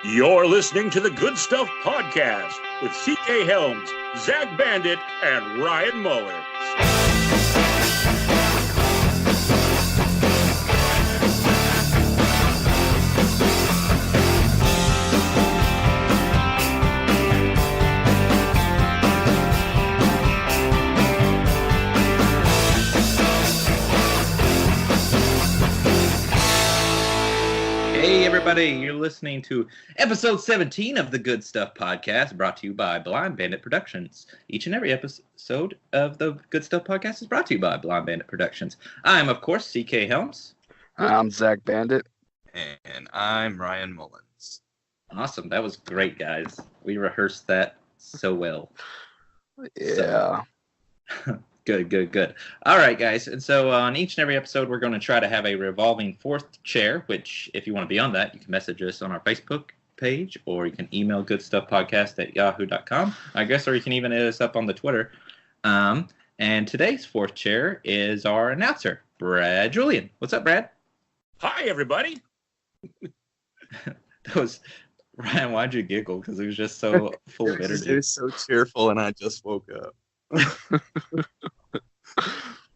You're listening to the Good Stuff Podcast with C.K. Helms, Zach Bandit, and Ryan Mullins. Hey everybody, you're listening to episode 17 of the Good Stuff Podcast, brought to you by Blind Bandit Productions. Each and every episode of the Good Stuff Podcast is brought to you by Blind Bandit Productions. I'm, of course, C.K. Helms. I'm Zach Bandit. And I'm Ryan Mullins. Awesome, that was great, guys. We rehearsed that so well. Yeah. Good. All right, guys. And so on each and every episode, we're going to try to have a revolving fourth chair, which if you want to be on that, you can message us on our Facebook page, or you can email goodstuffpodcast@yahoo.com, I guess, or you can even hit us up on the Twitter. And today's fourth chair is our announcer, Brad Julian. What's up, Brad? Hi, everybody. That was... Ryan, why'd you giggle? Because it was just so full of energy. It was so cheerful, and I just woke up.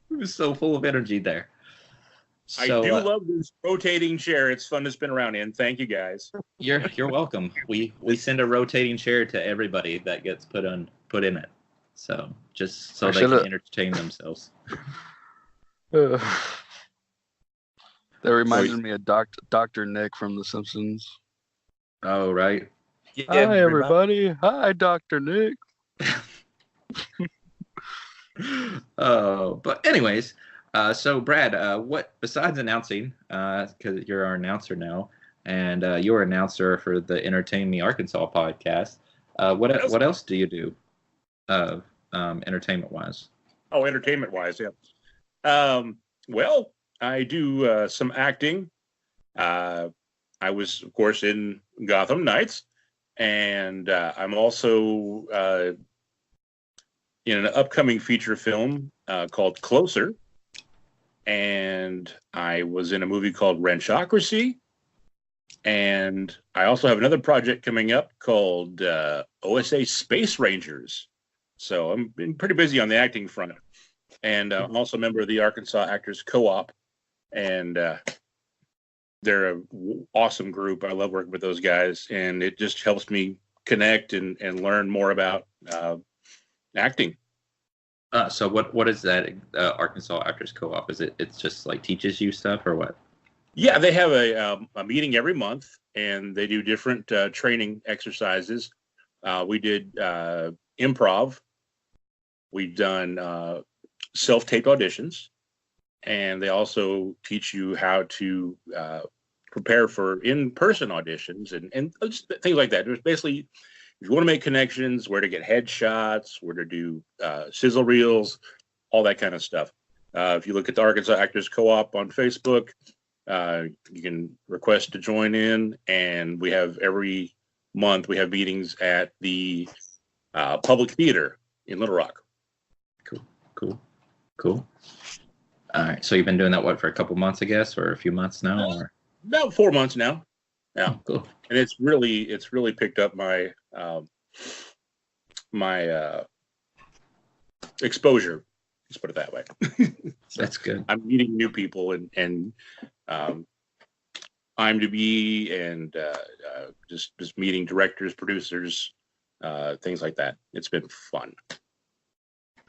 It was so full of energy there. So, I do love this rotating chair. It's fun to spin around in. Thank you, guys. You're welcome. We send a rotating chair to everybody that gets put in it. So just so they can entertain themselves. That reminded me of Dr. Nick from The Simpsons. Oh, right. Yeah, Hi, everybody. Hi, Dr. Nick. But anyways, so Brad, what besides announcing, because you're our announcer now, and you're announcer for the Entertain Me Arkansas podcast, what else do you do, entertainment wise? Oh, entertainment wise, yeah. Well, I do some acting. I was, of course, in Gotham Knights, and I'm also in an upcoming feature film called Closer, and I was in a movie called Wrenchocracy, and I also have another project coming up called OSA Space Rangers. So I'm been pretty busy on the acting front, and I'm also a member of the Arkansas Actors Co-op, and they're an awesome group. I love working with those guys, and it just helps me connect and learn more about acting. So what is that Arkansas Actors Co-op? It's just like teaches you stuff or what? Yeah, they have a meeting every month, and they do different training exercises. We did improv. We've done self-tape auditions, and they also teach you how to prepare for in-person auditions and just things like that. There's basically, if you want to make connections, where to get headshots, where to do sizzle reels, all that kind of stuff. If you look at the Arkansas Actors Co-op on Facebook, you can request to join in, and we have every month we have meetings at the Public Theater in Little Rock. Cool. All right. So you've been doing that for a couple months, I guess, or a few months now, or about 4 months now. Yeah, cool. And it's really picked up my exposure. Let's put it that way. That's good. I'm meeting new people and IMDb and just meeting directors, producers, things like that. It's been fun.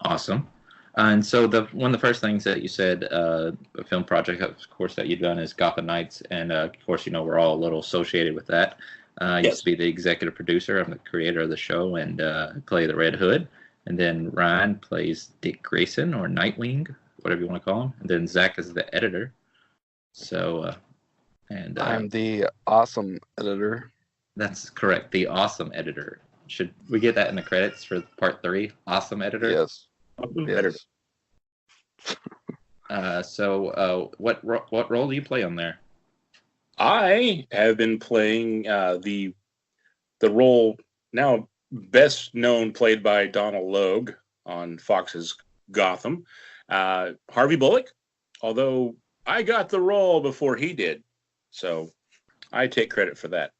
Awesome. And so one of the first things that you said, a film project, of course, that you've done is Gotham Knights, and of course, we're all a little associated with that. I used to be the executive producer. I'm the creator of the show and play the Red Hood. And then Ryan plays Dick Grayson, or Nightwing, whatever you want to call him. And then Zach is the editor. So, I'm the awesome editor. That's correct, the awesome editor. Should we get that in the credits for part 3? Awesome editor. Yes. Yes. So, what role do you play on there? I have been playing the role now best known, played by Donald Logue on Fox's Gotham, Harvey Bullock. Although I got the role before he did, so I take credit for that.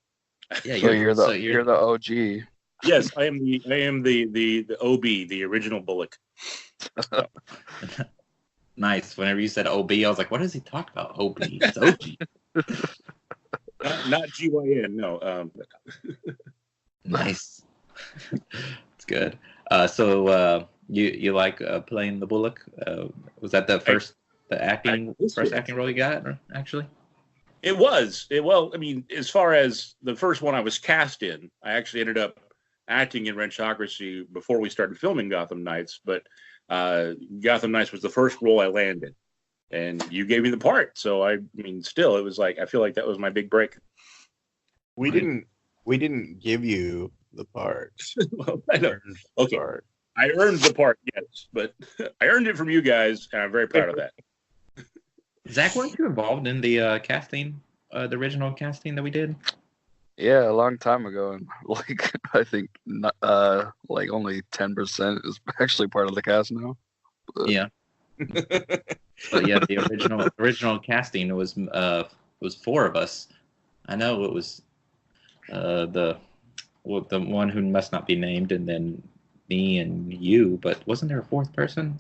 Yeah, So you're the OG. Yes, I am the OB, the original Bullock. So. Nice. Whenever you said OB, I was like, what does he talk about? OB. It's OG. Not GYN, no. Nice. It's good. So you like playing the Bullock? Was that the first acting role you got, actually? It was. Well, I mean, as far as the first one I was cast in, I actually ended up acting in Ranchocracy before we started filming Gotham Knights, but Gotham Knights was the first role I landed, and you gave me the part. So I mean, still, it was like I feel like that was my big break. We didn't give you the part. Well, I know. Okay, I earned the part, yes, but I earned it from you guys, and I'm very proud of that. Zach, weren't you involved in the casting, the original casting that we did? Yeah, a long time ago, and like I think like only 10% is actually part of the cast now. But... Yeah. But yeah, the original casting was 4 of us. I know it was the one who must not be named, and then me and you. But wasn't there a 4th person?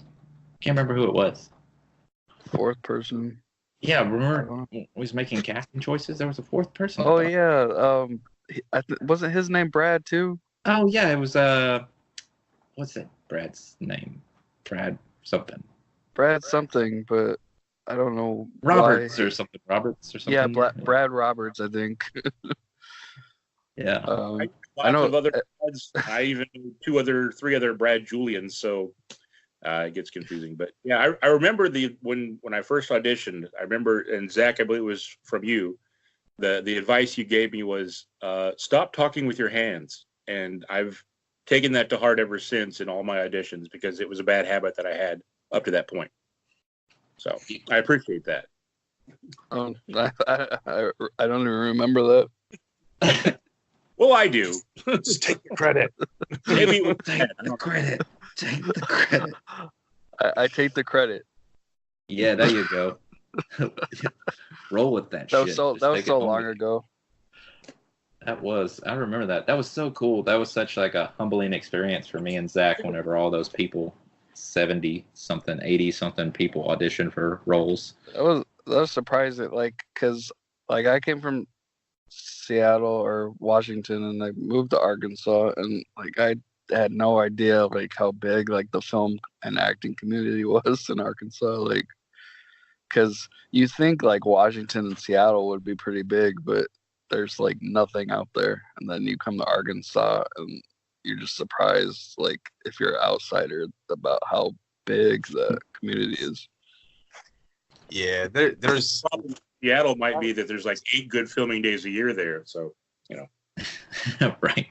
Can't remember who it was. 4th person. Yeah, remember we was making casting choices? There was a 4th person. Oh yeah, wasn't his name Brad too? Oh yeah, it was what's that Brad's name? Brad something. Brad something, but I don't know. Roberts or something. Yeah, Brad Roberts, I think. Yeah. I know. Of other Brads. I even knew 3 other Brad Julians, so it gets confusing. But yeah, I remember when I first auditioned. I remember, and Zach, I believe it was from you. The advice you gave me was stop talking with your hands, and I've taken that to heart ever since in all my auditions because it was a bad habit that I had up to that point. So I appreciate that. I don't even remember that. Well, I do. Just take the credit. Maybe take the credit. Take the credit. I take the credit. Yeah, there you go. Roll with that shit. That was so long ago. That was. I remember that. That was so cool. That was such like a humbling experience for me and Zach whenever all those people, 70-something, 80-something people auditioned for roles. That was surprising, like, because like I came from Seattle or Washington and I moved to Arkansas, and like I had no idea like how big like the film and acting community was in Arkansas, like because you think like Washington and Seattle would be pretty big, but there's like nothing out there, and then you come to Arkansas and you're just surprised like if you're an outsider about how big the community is. Yeah, there's problem. Seattle might be that there's like 8 good filming days a year there, so right.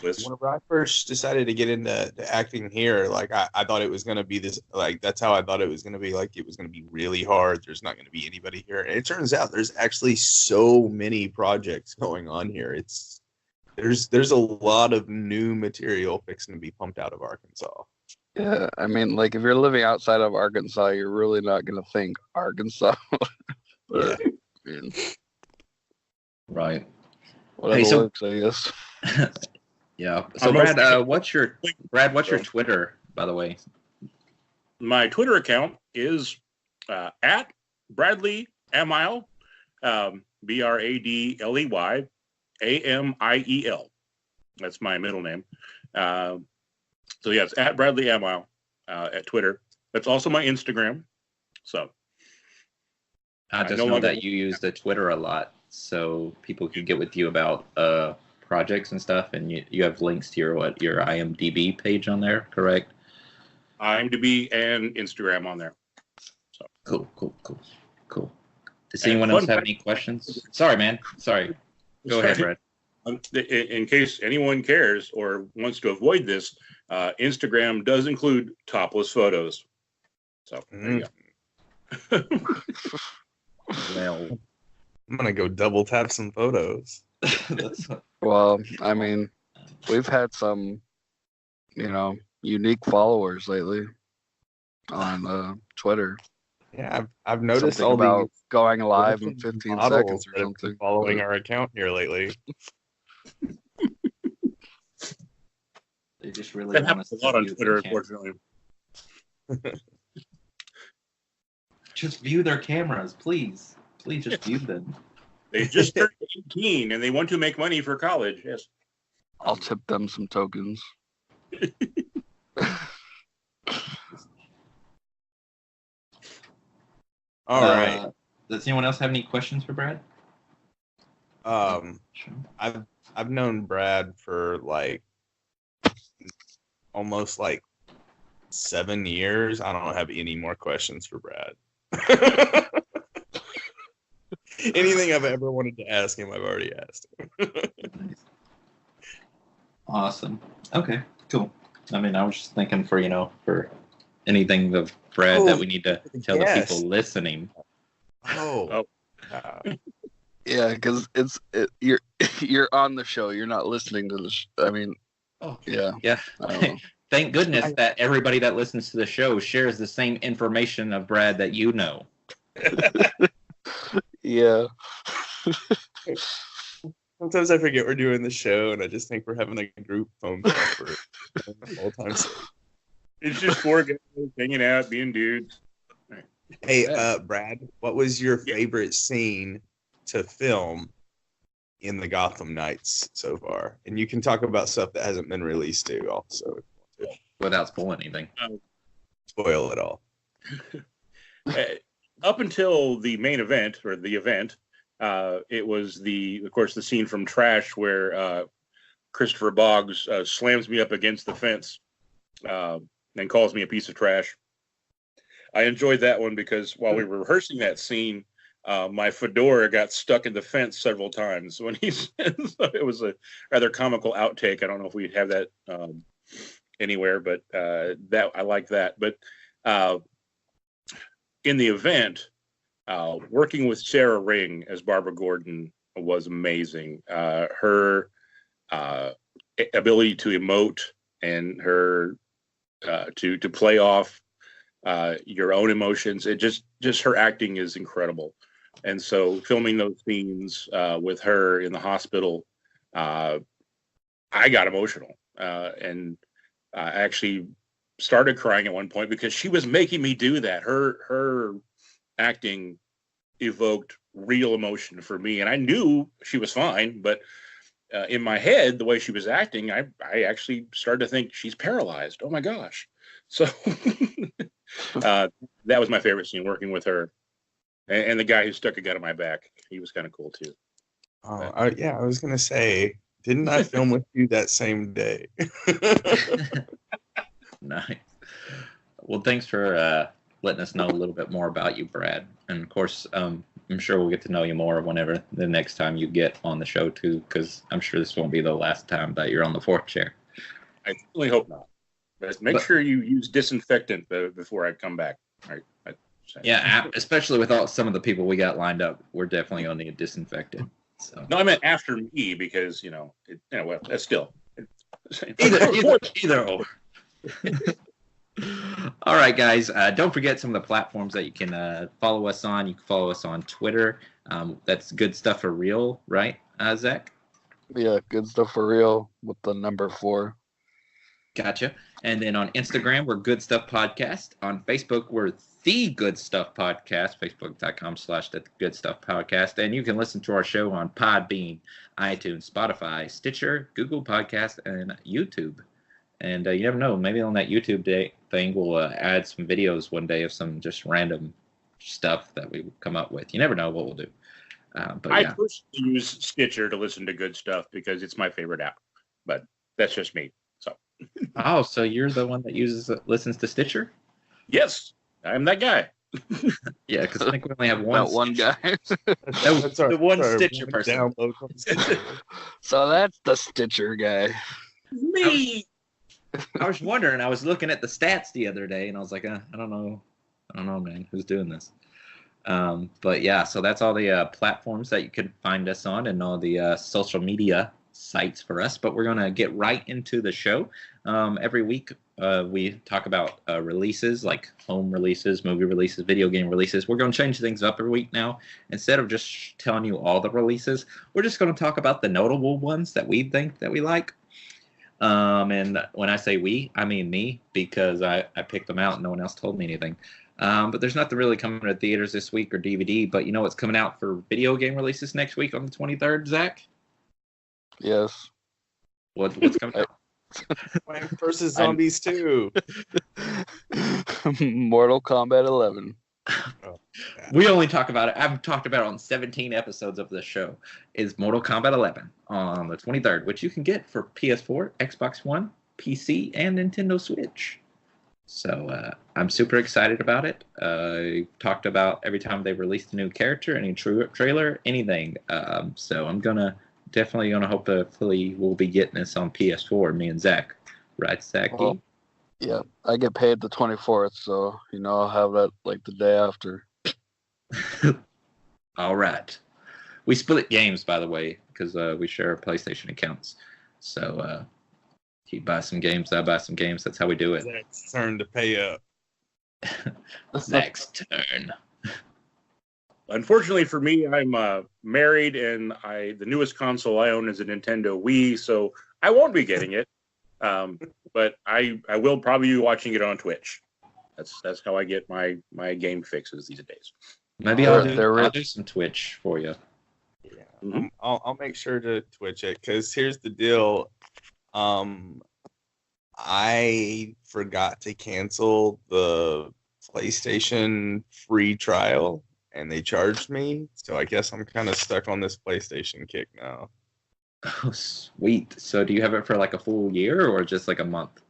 Whenever I first decided to get into acting here, like I thought it was gonna be this, like that's how I thought it was gonna be. Like it was gonna be really hard. There's not gonna be anybody here, and it turns out there's actually so many projects going on here. There's a lot of new material fixing to be pumped out of Arkansas. Yeah, I mean, like if you're living outside of Arkansas, you're really not gonna think Arkansas. But, Yeah. I mean, right. Whatever works, I guess. Yeah. So Brad, what's your Twitter, by the way? My Twitter account is at Bradley Amiel, BradleyAmiel. That's my middle name. So yes, at Bradley Amiel at Twitter. That's also my Instagram. So I just know that you use the Twitter a lot, so people can get with you about projects and stuff, and you have links to your IMDb page on there, correct? IMDb and Instagram on there. So Cool. Does anyone else have any questions? Sorry, man. Sorry. Go ahead, Brad. In case anyone cares or wants to avoid this, Instagram does include topless photos. So there you go. Well, I'm gonna go double tap some photos. Well, I mean, we've had some, unique followers lately on Twitter. Yeah, I've noticed something all about these going live in 15 seconds or something. Following our account here lately. They just really That want happens us a lot to on view Twitter, their camera. unfortunately. Just view their cameras, please. Please just view them. They just turned 18 and they want to make money for college. Yes. I'll tip them some tokens. All right. Does anyone else have any questions for Brad? Sure. I've known Brad for like almost like 7 years. I don't have any more questions for Brad. Anything I've ever wanted to ask him, I've already asked him. Nice. Awesome. Okay, cool. I mean, I was just thinking for anything of Brad that we need to tell the people listening. Oh. Yeah, because you're on the show. You're not listening to the. I mean, yeah. Thank goodness that everybody that listens to the show shares the same information of Brad that you know. Yeah. Sometimes I forget we're doing the show, and I just think we're having a group phone call for all time sake. It's just 4 guys hanging out, being dudes. Right. Hey, Brad, what was your favorite scene to film in the Gotham Knights so far? And you can talk about stuff that hasn't been released too, also. Without spoiling anything. Spoil it all. Up until the main event, or the event, it was of course, the scene from Trash where Christopher Boggs slams me up against the fence and calls me a piece of trash. I enjoyed that one because while we were rehearsing that scene, my fedora got stuck in the fence several times when he said so. It was a rather comical outtake. I don't know if we'd have that anywhere, but that I like that. But in the event, working with Sarah Ring as Barbara Gordon was amazing. Her ability to emote and her to play off your own emotions, it just her acting is incredible. And so filming those scenes with her in the hospital, I got emotional and I actually started crying at one point because she was making me do that. Her acting evoked real emotion for me, and I knew she was fine, but in my head, the way she was acting, I actually started to think she's paralyzed. Oh my gosh. So that was my favorite scene, working with her. And the guy who stuck a gun in my back, he was kind of cool too. Oh, yeah, I was going to say, didn't I film with you that same day? Nice. Well, thanks for letting us know a little bit more about you, Brad. And of course, I'm sure we'll get to know you more whenever the next time you get on the show too, because I'm sure this won't be the last time that you're on the 4th chair. I really hope not. But make sure you use disinfectant before I come back. All right. Yeah, especially with some of the people we got lined up, we're definitely going to need disinfectant. So. No, I meant after me because well, that's still either or. All right, guys. Don't forget some of the platforms that you can follow us on. You can follow us on Twitter. That's Good Stuff for Real, right, Zach? Yeah, Good Stuff for Real with the number 4. Gotcha. And then on Instagram, we're Good Stuff Podcast. On Facebook, we're The Good Stuff Podcast, facebook.com/The Good Stuff Podcast. And you can listen to our show on Podbean, iTunes, Spotify, Stitcher, Google Podcast, and YouTube. And you never know, maybe on that YouTube thing, we'll add some videos one day of some just random stuff that we come up with. You never know what we'll do. But I personally use Stitcher to listen to good stuff because it's my favorite app. But that's just me. So. Oh, so you're the one that listens to Stitcher? Yes, I'm that guy. Yeah, because I think we only have one guy. That's the one Stitcher person. So that's the Stitcher guy. Me. I was wondering. I was looking at the stats the other day, and I was like, I don't know, man, who's doing this? But yeah, so that's all the platforms that you can find us on, and all the social media sites for us. But we're gonna get right into the show. Every week we talk about releases, like home releases, movie releases, video game releases. We're going to change things up every week now. Instead of just telling you all the releases, we're just going to talk about the notable ones that we think that we like. And when I say we, I mean me, because I picked them out and no one else told me anything. But there's nothing really coming to theaters this week or DVD. But you know what's coming out for video game releases next week on the 23rd, Zach? Yes. What's coming out? Plants vs. Zombies 2. Mortal Kombat 11. Oh, We only talk about it. I've talked about it on 17 episodes of this show. Is Mortal Kombat 11 on the 23rd, which you can get for PS4, Xbox One, PC, and Nintendo Switch. So I'm super excited about it. I talked about every time they released a new character, any trailer, anything. So I'm definitely gonna hopefully we'll be getting this on PS4. Me and Zach, right, Zach? Well, yeah, I get paid the 24th, so I'll have that like the day after. All right. We split games, by the way, because we share PlayStation accounts. So he buys some games, I buy some games. That's how we do it. Zach's turn to pay up. Zach's turn. Unfortunately for me, I'm married, and the newest console I own is a Nintendo Wii, so I won't be getting it. But I will probably be watching it on Twitch. That's how I get my game fixes these days. Maybe I'll do some Twitch for you. Yeah, Mm-hmm. I'll make sure to Twitch it, because here's the deal. I forgot to cancel the PlayStation free trial, and they charged me. So I guess I'm kind of stuck on this PlayStation kick now. Oh, sweet. So do you have it for like a full year or just like a month?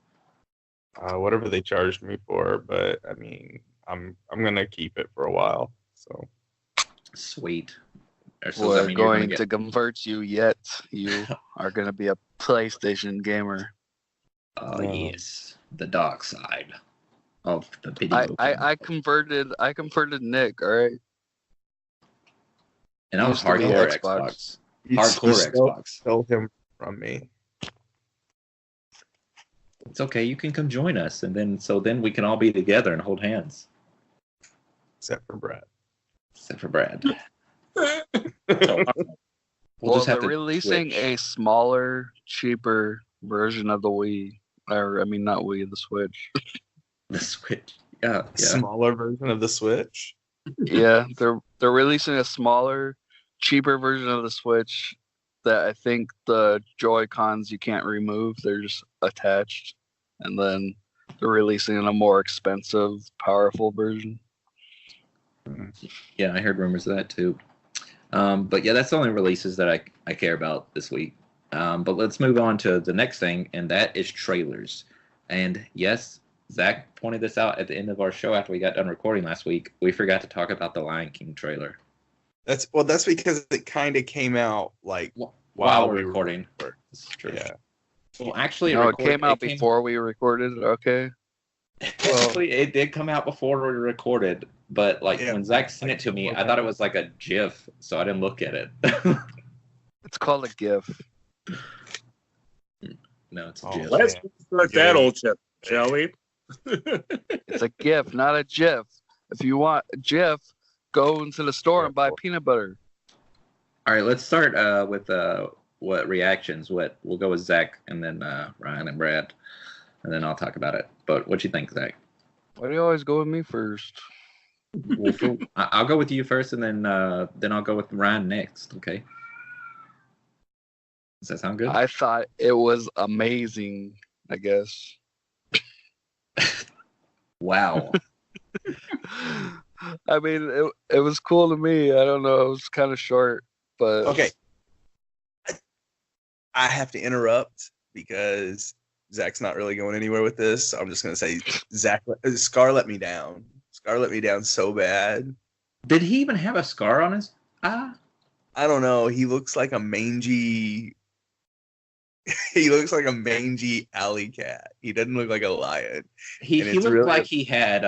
Whatever they charged me for, but I mean, I'm gonna keep it for a while. So sweet. So we're going to convert you yet. You are going to be a PlayStation gamer. Oh, yes. The dark side of the video. I converted Nick, all right? And I was hardcore Xbox. Hardcore Xbox. Stole him from me. It's okay. You can come join us, and then we can all be together and hold hands. Except for Brad. Well, they're releasing a smaller, cheaper version of the Wii. Or, I mean, not Wii, the Switch. The Switch. Yeah. Smaller version of the Switch? Yeah, they're releasing a smaller, cheaper version of the Switch that I think the Joy-Cons you can't remove. They're just attached. And then they're releasing a more expensive, powerful version. Yeah, I heard rumors of that too. But yeah, that's the only releases that I care about this week. But let's move on to the next thing, and that is trailers. And yes, Zach pointed this out at the end of our show after we got done recording last week. We forgot to talk about the Lion King trailer. That's because it kind of came out like while we were recording. That's true. Yeah. Well, actually, it came out before we recorded. Okay. Actually, it did come out before we recorded, but when Zach sent it to me, I thought it was like a GIF, so I didn't look at it. It's called a GIF. No, it's a GIF. Let's start that old chip, shall we? It's a GIF, not a GIF. If you want a GIF, go into the store and buy peanut butter. All right, let's start with what reactions. We'll go with Zach, and then Ryan and Brad, and then I'll talk about it. But what do you think, Zach? Why do you always go with me first? Well, I'll go with you first, and then I'll go with Ryan next. Okay. Does that sound good? I thought it was amazing. I guess. Wow. I mean, it was cool to me. I don't know. It was kind of short, but okay. I have to interrupt because Zach's not really going anywhere with this. So I'm just gonna say, Scar let me down. Scar let me down so bad. Did he even have a scar on his eye? I don't know. He looks like a mangy. He looks like a mangy alley cat. He doesn't look like a lion. He looked like he had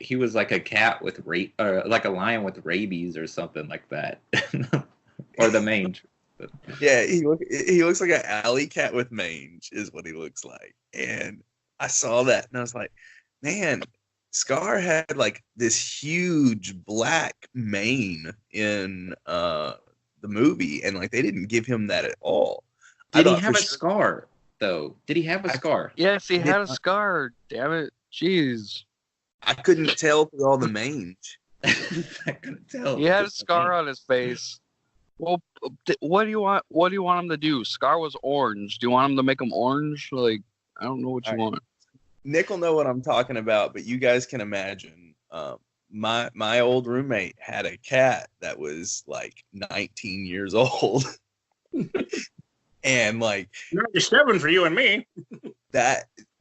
he was like a cat with like a lion with rabies or something like that, or the mange. Yeah, he looks like an alley cat with mange is what he looks like, and I saw that and I was like, man, Scar had like this huge black mane in the movie, and like they didn't give him that at all. Did he have a scar though? Did he have a scar? Yes, he had a scar. Damn it, jeez. I couldn't tell through all the mange. I couldn't tell. He had a scar on his face. Well, what do you want? What do you want him to do? Scar was orange. Do you want him to make him orange? Like, I don't know what you want. Nick will know what I'm talking about, but you guys can imagine. My old roommate had a cat that was like 19 years old, and like 97 for you and me.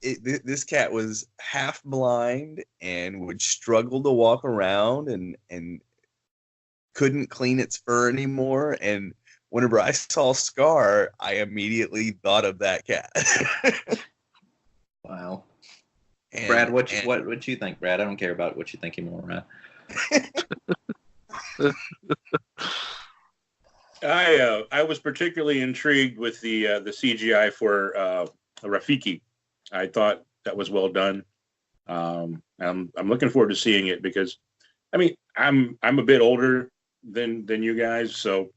This cat was half blind and would struggle to walk around and couldn't clean its fur anymore. And whenever I saw Scar, I immediately thought of that cat. Wow. Brad, what you think, Brad? I don't care about what you think anymore, Brad. I was particularly intrigued with the CGI for Rafiki. I thought that was well done. I'm looking forward to seeing it because, I mean, I'm a bit older than you guys, so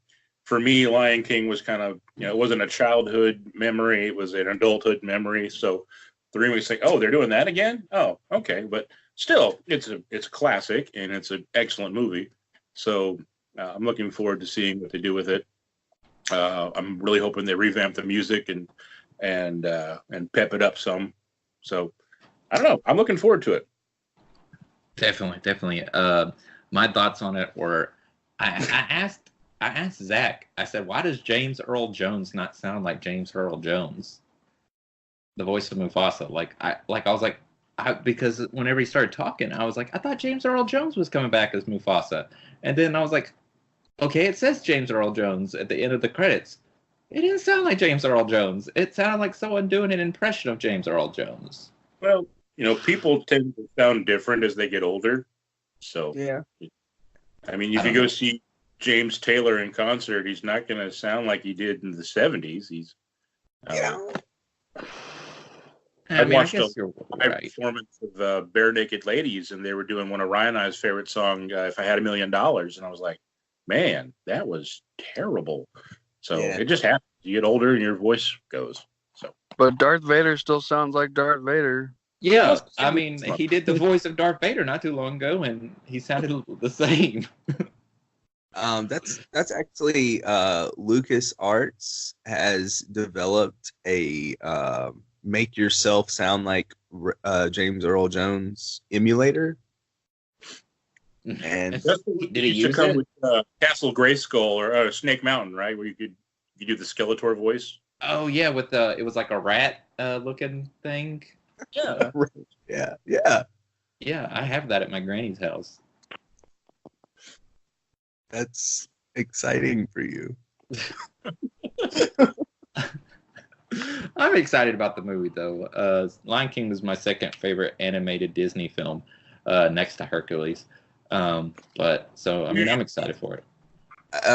for me, Lion King was kind of, it wasn't a childhood memory; it was an adulthood memory. So the remake's like, oh, they're doing that again? Oh, okay, but still, it's a classic and it's an excellent movie. So I'm looking forward to seeing what they do with it. I'm really hoping they revamp the music and pep it up some. So I don't know. I'm looking forward to it. Definitely. My thoughts on it were, I asked Zach. I said, why does James Earl Jones not sound like James Earl Jones, the voice of Mufasa? Because whenever he started talking, I was like, I thought James Earl Jones was coming back as Mufasa, and then I was like, okay, it says James Earl Jones at the end of the credits. It didn't sound like James Earl Jones. It sounded like someone doing an impression of James Earl Jones. Well, people tend to sound different as they get older. So, yeah. I mean, if you go see James Taylor in concert, he's not going to sound like he did in the 70s. He's, I watched a live performance of Bare Naked Ladies, and they were doing one of Ryan and I's favorite song, If I Had $1 Million. And I was like, man, that was terrible. So it just happens. You get older and your voice goes. So, but Darth Vader still sounds like Darth Vader. Yeah, I mean, he did the voice of Darth Vader not too long ago, and he sounded the same. That's actually LucasArts has developed a make yourself sound like James Earl Jones emulator. And did he use come it? with Castle Grayskull or Snake Mountain, right? Where you could do the Skeletor voice. Oh yeah, with it was like a rat looking thing. Yeah. Yeah, I have that at my granny's house. That's exciting for you. I'm excited about the movie though. Lion King was my second favorite animated Disney film, next to Hercules. I'm excited for it.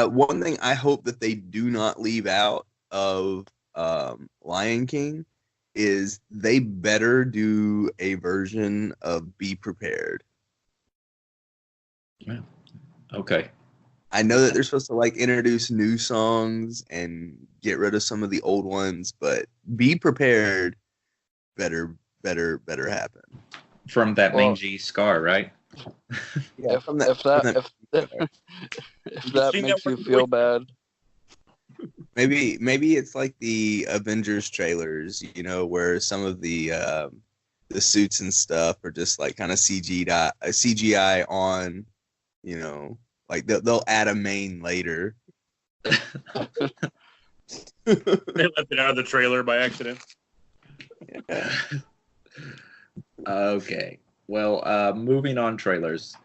One thing I hope that they do not leave out of Lion King is they better do a version of Be Prepared. Yeah. Okay. I know that they're supposed to like introduce new songs and get rid of some of the old ones, but Be Prepared better happen. From that mangy Scar, right? Yeah, if that makes you feel bad. Maybe it's like the Avengers trailers, where some of the suits and stuff are just like kind of CGI on, like they'll add a mane later. They left it out of the trailer by accident. Yeah. Okay. Well, moving on trailers.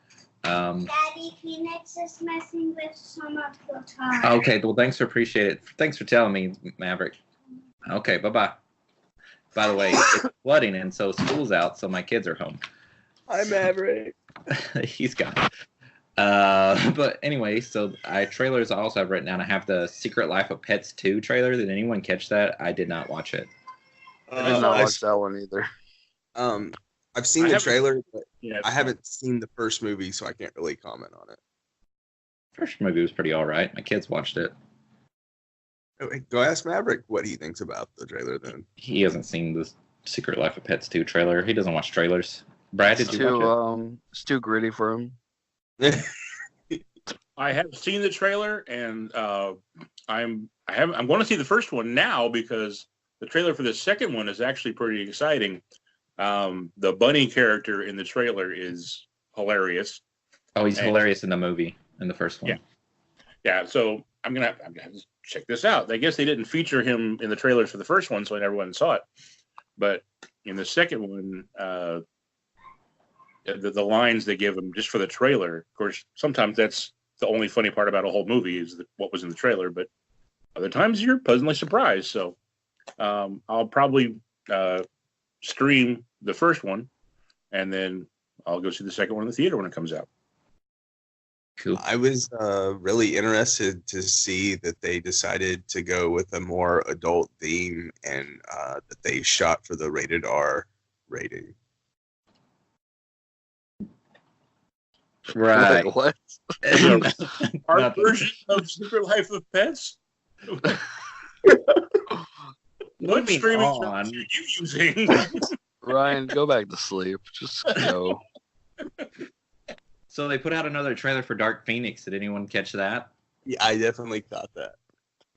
Daddy, Phoenix is messing with some of your toys. Okay, well, thanks for telling me, Maverick. Okay, bye-bye. By the way, it's flooding, and so school's out, so my kids are home. Hi, Maverick. He's gone. But anyway, so trailers I also have written down. I have the Secret Life of Pets 2 trailer. Did anyone catch that? I did not watch it. I did not watch that one either. I've seen the trailer, but Yeah, I haven't seen the first movie, so I can't really comment on it. First movie was pretty all right. My kids watched it. Go ask Maverick what he thinks about the trailer then. He hasn't seen the Secret Life of Pets 2 trailer. He doesn't watch trailers. Brad, did you watch it? It's too gritty for him. I have seen the trailer, and I'm going to see the first one now because the trailer for the second one is actually pretty exciting. The bunny character in the trailer is hilarious. Oh, he's hilarious in the movie, in the first one. Yeah. So I'm gonna check this out. I guess they didn't feature him in the trailers for the first one, so I never went and saw it. But in the second one, the lines they give him just for the trailer. Of course, sometimes that's the only funny part about a whole movie is what was in the trailer, but other times you're pleasantly surprised. So I'll probably stream the first one, and then I'll go see the second one in the theater when it comes out. Cool. I was really interested to see that they decided to go with a more adult theme and that they shot for the rated R rating. Right. Like, what? Our version of Secret Life of Pets? What streaming service are you using? Ryan, go back to sleep. Just go. So they put out another trailer for Dark Phoenix. Did anyone catch that? Yeah, I definitely caught that.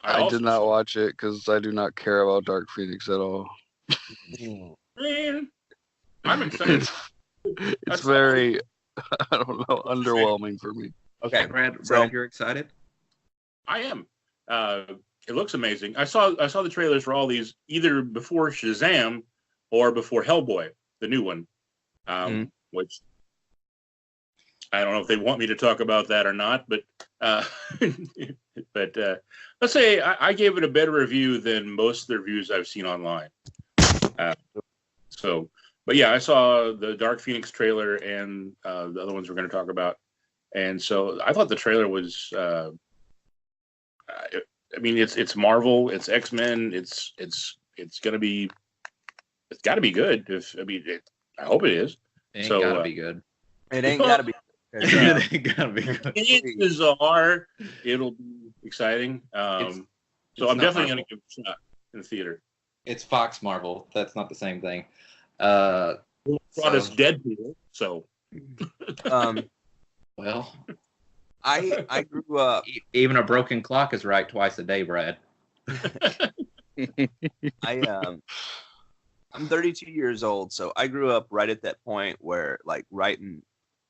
I did not watch it because I do not care about Dark Phoenix at all. Man, I'm excited. It's very, I don't know, underwhelming for me. Okay, Brad, you're excited? I am. It looks amazing. I saw the trailers for all these either before Shazam or before Hellboy, the new one, which I don't know if they want me to talk about that or not, but let's say I gave it a better review than most of the reviews I've seen online. But yeah, I saw the Dark Phoenix trailer and the other ones we're going to talk about, and so I thought the trailer was. I mean, it's Marvel, it's X-Men, it's gonna be, it's got to be good. I hope it is. It ain't gotta be good. It ain't gotta be. It ain't gotta be good. It's bizarre. It'll be exciting. So I'm definitely gonna give it a shot in the theater. It's Fox Marvel. That's not the same thing. Brought us Deadpool, so. Well. I grew up. Even a broken clock is right twice a day, Brad. I'm 32 years old, so I grew up right at that point where, like,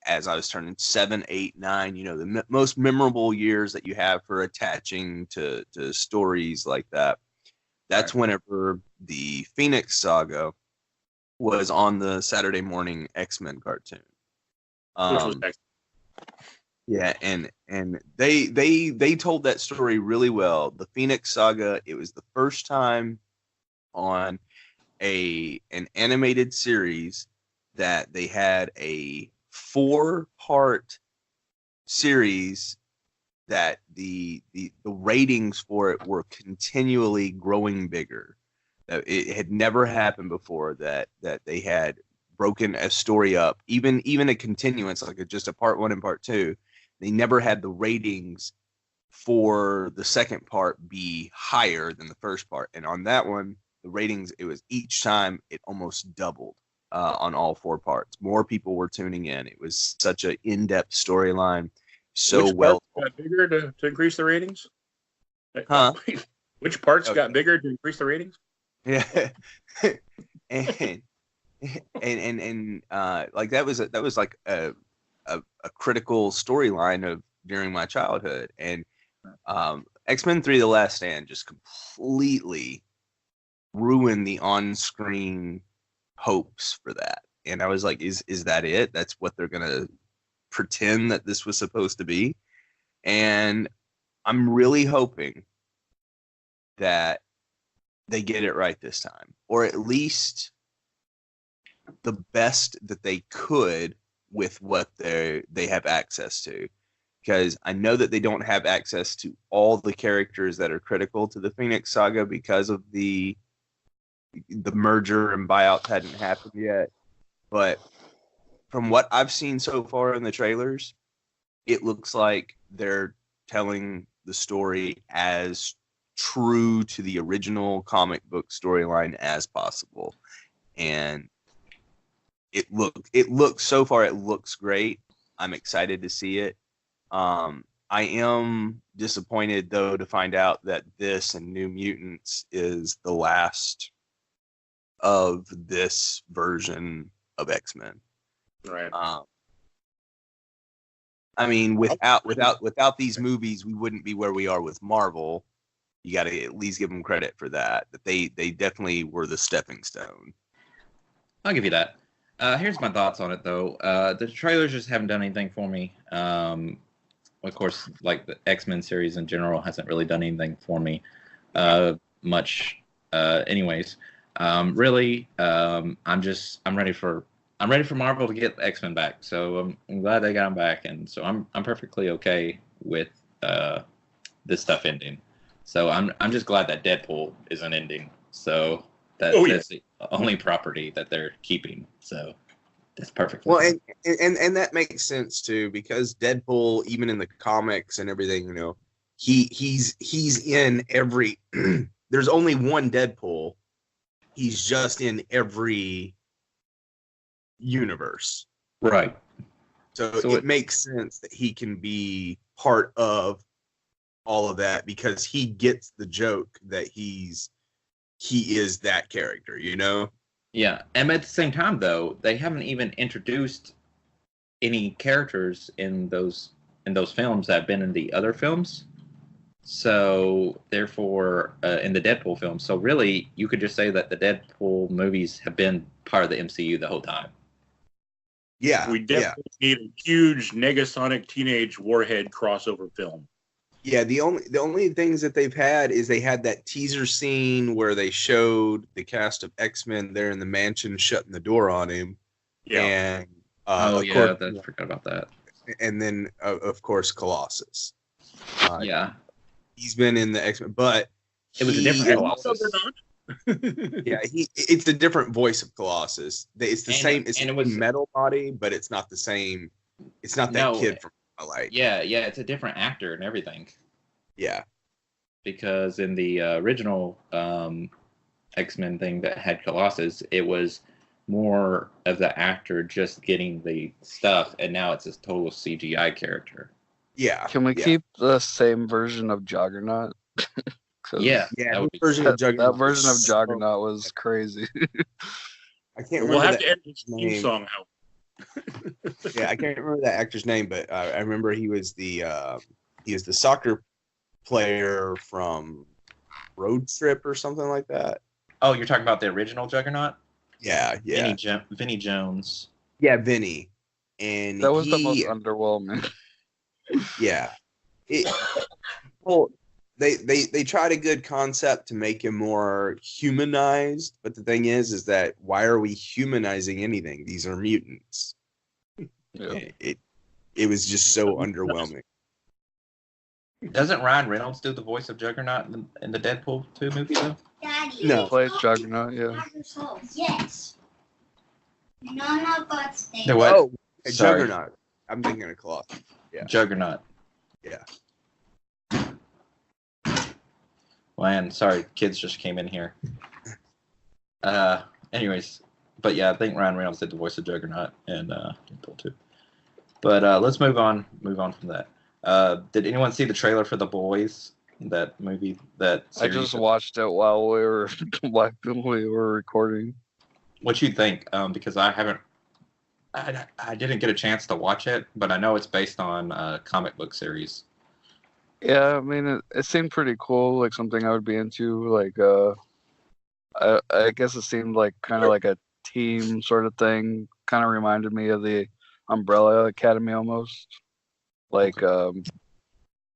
as I was turning 7, 8, 9, the most memorable years that you have for attaching to stories like that. That's whenever the Phoenix Saga was on the Saturday morning X-Men cartoon. Which was excellent. Yeah, and they told that story really well. The Phoenix Saga, it was the first time on an animated series that they had a 4-part series that the ratings for it were continually growing bigger. It had never happened before that they had broken a story up, even a continuance, like just a part 1 and part 2. They never had the ratings for the second part be higher than the first part. And on that one, the ratings, it was each time it almost doubled on all 4 parts. More people were tuning in. It was such an in-depth storyline. Which parts got bigger to increase the ratings? Huh? Which parts got bigger to increase the ratings? Yeah. and like that was like a critical storyline of during my childhood, and X-Men 3: The Last Stand just completely ruined the on-screen hopes for that. And I was like, is that it? That's what they're gonna pretend that this was supposed to be? And I'm really hoping that they get it right this time, or at least the best that they could with what they have access to, because I know that they don't have access to all the characters that are critical to the Phoenix Saga because of the merger and buyout hadn't happened yet. but from what I've seen so far in the trailers, it looks like they're telling the story as true to the original comic book storyline as possible. And it looks so far, it looks great. I'm excited to see it. I am disappointed though to find out that this and New Mutants is the last of this version of X-Men. Right. I mean, without these movies, we wouldn't be where we are with Marvel. You got to at least give them credit for that. That they definitely were the stepping stone. I'll give you that. Here's my thoughts on it, though. The trailers just haven't done anything for me. Of course, like the X-Men series in general hasn't really done anything for me much. Anyways, really, I'm ready for Marvel to get the X-Men back. So I'm glad they got them back, and so I'm perfectly okay with this stuff ending. So I'm just glad that Deadpool isn't ending. So that's the only property that they're keeping. So that's perfect. Well, and that makes sense too, because Deadpool, even in the comics and everything, you know, he's in every. There's only one Deadpool. He's just in every universe, right? So it makes sense that he can be part of all of that, because he gets the joke that he is that character, you know? Yeah, and at the same time, though, they haven't even introduced any characters in those films that have been in the other films. So, therefore, in the Deadpool film, so really, you could just say that the Deadpool movies have been part of the MCU the whole time. Yeah, we definitely need a huge Negasonic Teenage Warhead crossover film. Yeah, the only things that they've had is they had that teaser scene where they showed the cast of X-Men there in the mansion shutting the door on him. Yeah. And I forgot about that. And then of course Colossus. Yeah. He's been in the X-Men, but it was a different Colossus. Yeah, it's a different voice of Colossus. It's the same. It's a metal body, but it's not the same. It's not that kid from Twilight. Yeah, it's a different actor and everything. Yeah, because in the original X-Men thing that had Colossus, it was more of the actor just getting the stuff, and now it's a total CGI character. Yeah. Can we keep the same version of Juggernaut? Yeah, that version of Juggernaut was crazy. I can't remember. We'll have to end this theme song out. Yeah, I can't remember that actor's name, but I remember he was the soccer player from Road Trip or something like that. Oh, you're talking about the original Juggernaut? Yeah. Vinny Jones. Yeah, Vinny. And that was the most underwhelming. Yeah. Well, they tried a good concept to make him more humanized, but the thing is that why are we humanizing anything? These are mutants. Yeah. It was just so underwhelming. Doesn't Ryan Reynolds do the voice of Juggernaut in the Deadpool 2 movie though? Daddy, No. He plays Juggernaut, yeah. Yes. None of us think. What? Oh, Juggernaut. I'm thinking of Colossus. Yeah. Juggernaut. Yeah. Man, sorry, kids just came in here. Anyways, but yeah, I think Ryan Reynolds did the voice of Juggernaut in Deadpool 2. But let's move on from that. Did anyone see the trailer for The Boys? That movie, that series? I just watched it while we were recording. What you think? Because I didn't get a chance to watch it, but I know it's based on a comic book series. Yeah, I mean, it seemed pretty cool, like something I would be into. Like, I guess it seemed like kind of like a team sort of thing. Kind of reminded me of the Umbrella Academy almost. Like, I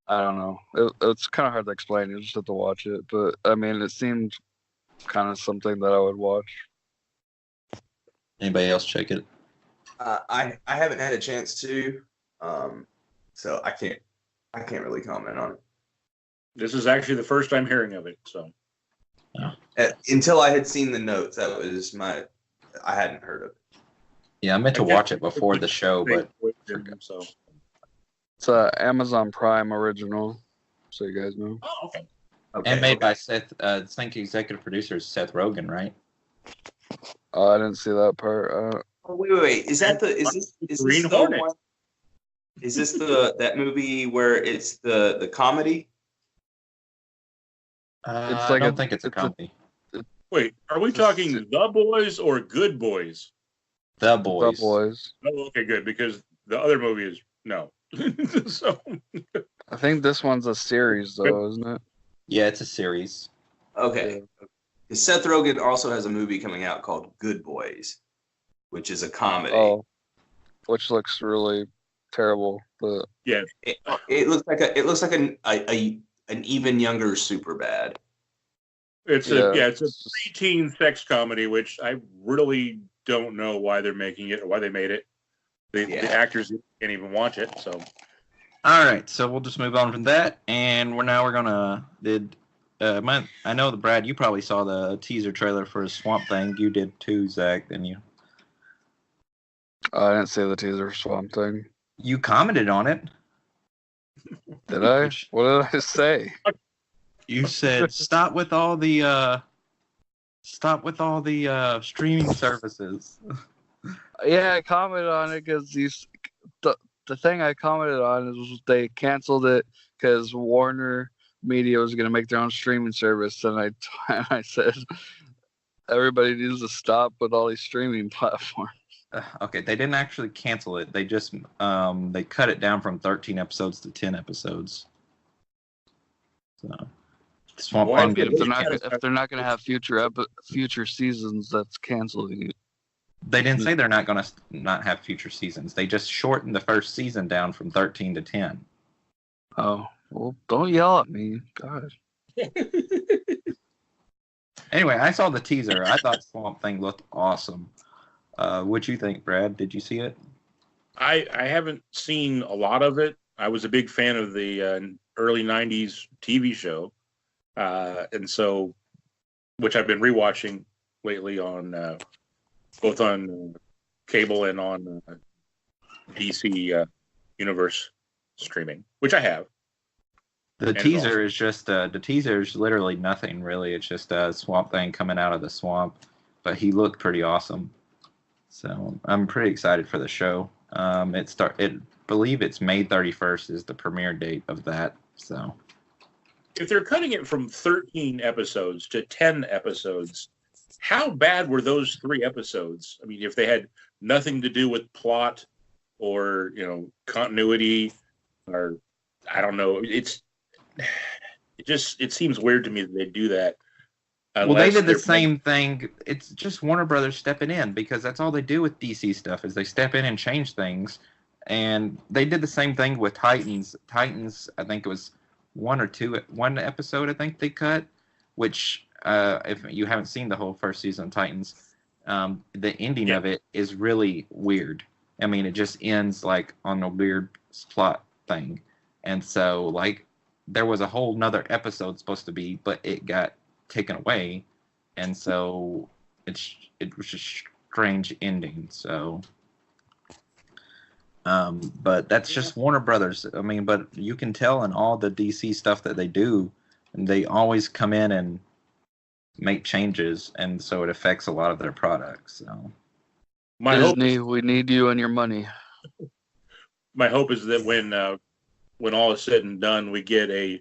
don't know. It's kind of hard to explain. You just have to watch it. But I mean, it seemed kind of something that I would watch. Anybody else check it? I haven't had a chance to, so I can't really comment on it. This is actually the first time hearing of it, so. Until I had seen the notes, I hadn't heard of it. Yeah, I meant to watch it before the show, but so. It's a Amazon Prime original, so you guys know. Oh, okay. And made by Seth. I think executive producer is Seth Rogen, right? Oh, I didn't see that part. Oh, wait. Is this Green the Hornet? one? Is this that movie where it's the comedy? It's I like don't think it's a comedy. Wait, are we talking The Boys or Good Boys? The Boys. The Boys. Oh, okay, good, because the other movie is no. So I think this one's a series, though, isn't it? Yeah, it's a series. Okay. Seth Rogen also has a movie coming out called Good Boys, which is a comedy. Oh, which looks really terrible. But yeah, It looks like an even younger Superbad. it's a preteen sex comedy, which I really don't know why they're making it or why they made it. The actors can't even watch it. So, all right, so we'll just move on from that, and we're gonna I know Brad, you probably saw the teaser trailer for Swamp Thing. You did too, Zach, didn't you? I didn't see the teaser for Swamp Thing. You commented on it. Did I? What did I say? You said stop with all the streaming services. Yeah, I commented on it because the thing I commented on is they canceled it because Warner Media was going to make their own streaming service, and I said everybody needs to stop with all these streaming platforms. Okay, they didn't actually cancel it. They just they cut it down from 13 episodes to 10 episodes. So Swamp Thing. If they're not going to have future seasons, that's canceling it. They didn't say they're not going to not have future seasons. They just shortened the first season down from 13 to 10. Oh, well, don't yell at me. God. Anyway, I saw the teaser. I thought Swamp Thing looked awesome. What'd you think, Brad? Did you see it? I haven't seen a lot of it. I was a big fan of the early 90s TV show. And so, which I've been rewatching lately on both on cable and on DC Universe streaming, which I have. The teaser is just the teaser is literally nothing really. It's just a Swamp Thing coming out of the swamp, but he looked pretty awesome. So I'm pretty excited for the show. Believe it's May 31st is the premiere date of that. So if they're cutting it from 13 episodes to 10 episodes, how bad were those 3 episodes? I mean, if they had nothing to do with plot or, continuity or I don't know, it seems weird to me that they do that. Well, they did the same thing. It's just Warner Brothers stepping in because that's all they do with DC stuff is they step in and change things. And they did the same thing with Titans. Titans, I think it was one episode I think they cut, which if you haven't seen the whole first season of Titans, the ending of it is really weird. I mean, it just ends like on a weird plot thing. And so like there was a whole nother episode supposed to be, but it got taken away. And so it was a strange ending. So but that's just Warner Brothers. I mean, but you can tell in all the DC stuff that they do, and they always come in and make changes, and so it affects a lot of their products. So, Disney, we need you and your money. My hope is that when all is said and done, we get a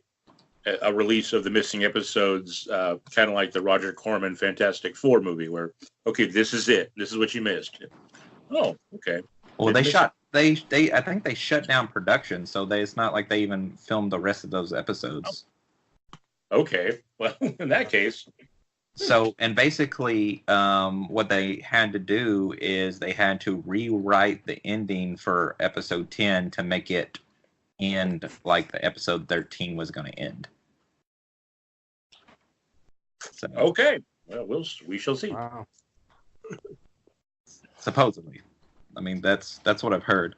release of the missing episodes, kind of like the Roger Corman Fantastic Four movie, where this is it. This is what you missed. Oh, okay. Well, I think they shut down production, so it's not like they even filmed the rest of those episodes. Oh. Okay, well, in that case. So, and basically, what they had to do is they had to rewrite the ending for episode 10 to make it end like the episode 13 was going to end. So, okay, well, we shall see. Wow. Supposedly. I mean, that's what I've heard.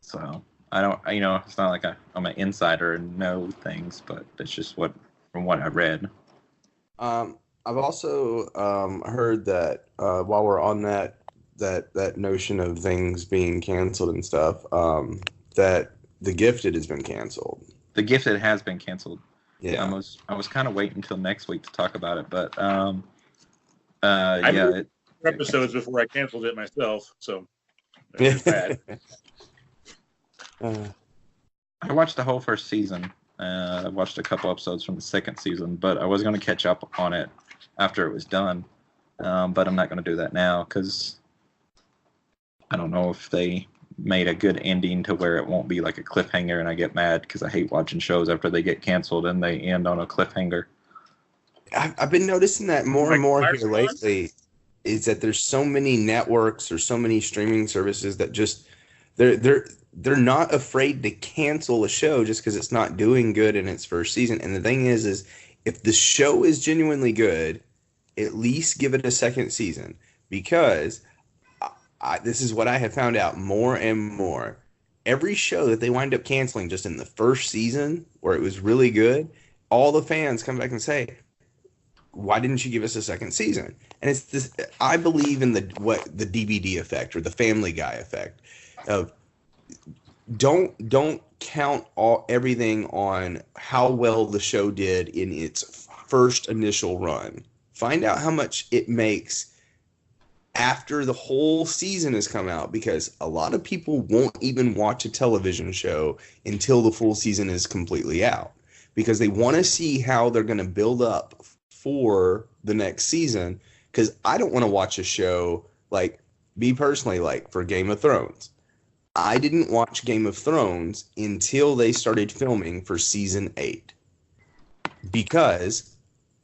So I don't, it's not like I'm an insider and know things, but it's just from what I read. I've also heard that while we're on that, that notion of things being canceled and stuff. That The Gifted has been canceled. The Gifted has been canceled. Yeah, I was kind of waiting until next week to talk about it, but I yeah, moved episodes before I canceled it myself, so it's bad. I watched the whole first season. I watched a couple episodes from the second season, but I was going to catch up on it after it was done. But I'm not going to do that now because I don't know if they made a good ending to where it won't be like a cliffhanger, and I get mad because I hate watching shows after they get canceled and they end on a cliffhanger. I've been noticing that more and more here lately. Is that there's so many networks or so many streaming services that just they're not afraid to cancel a show just because it's not doing good in its first season. And the thing is if the show is genuinely good, at least give it a second season, because this is what I have found out more and more. Every show that they wind up canceling just in the first season where it was really good, all the fans come back and say, why didn't you give us a second season? And it's this, I believe in the DVD effect or the Family Guy effect of don't count everything on how well the show did in its first initial run. Find out how much it makes after the whole season has come out, because a lot of people won't even watch a television show until the full season is completely out, because they want to see how they're going to build up for the next season. Because I don't want to watch a show like, me personally, like for Game of Thrones. I didn't watch Game of Thrones until they started filming for season 8, because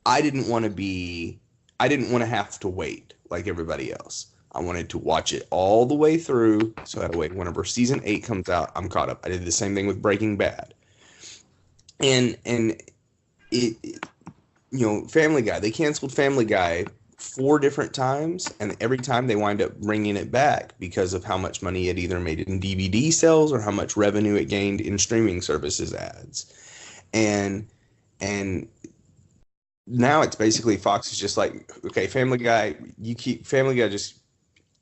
I didn't want to have to wait like everybody else. I wanted to watch it all the way through, so that way whenever season 8 comes out, I'm caught up. I did the same thing with Breaking Bad. And it Family Guy, they canceled Family Guy 4 different times, and every time they wind up bringing it back because of how much money it either made in DVD sales or how much revenue it gained in streaming services ads. And now it's basically Fox is just like, okay, Family Guy, just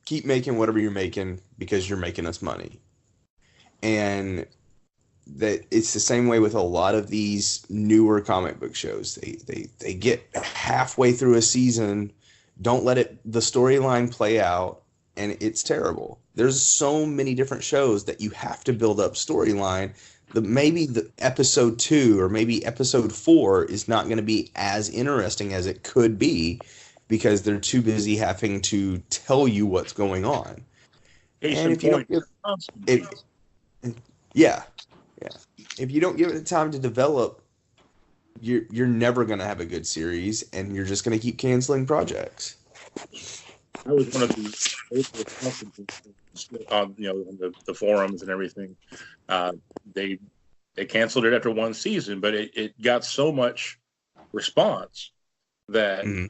keep making whatever you're making because you're making us money. And that it's the same way with a lot of these newer comic book shows. They get halfway through a season, don't let the storyline play out, and it's terrible. There's so many different shows that you have to build up storyline. Maybe the episode 2 or maybe episode 4 is not going to be as interesting as it could be because they're too busy having to tell you what's going on. And if you don't give if you don't give it the time to develop, you're never going to have a good series, and you're just going to keep canceling projects. I was one of the forums and everything. They canceled it after one season, but it got so much response that in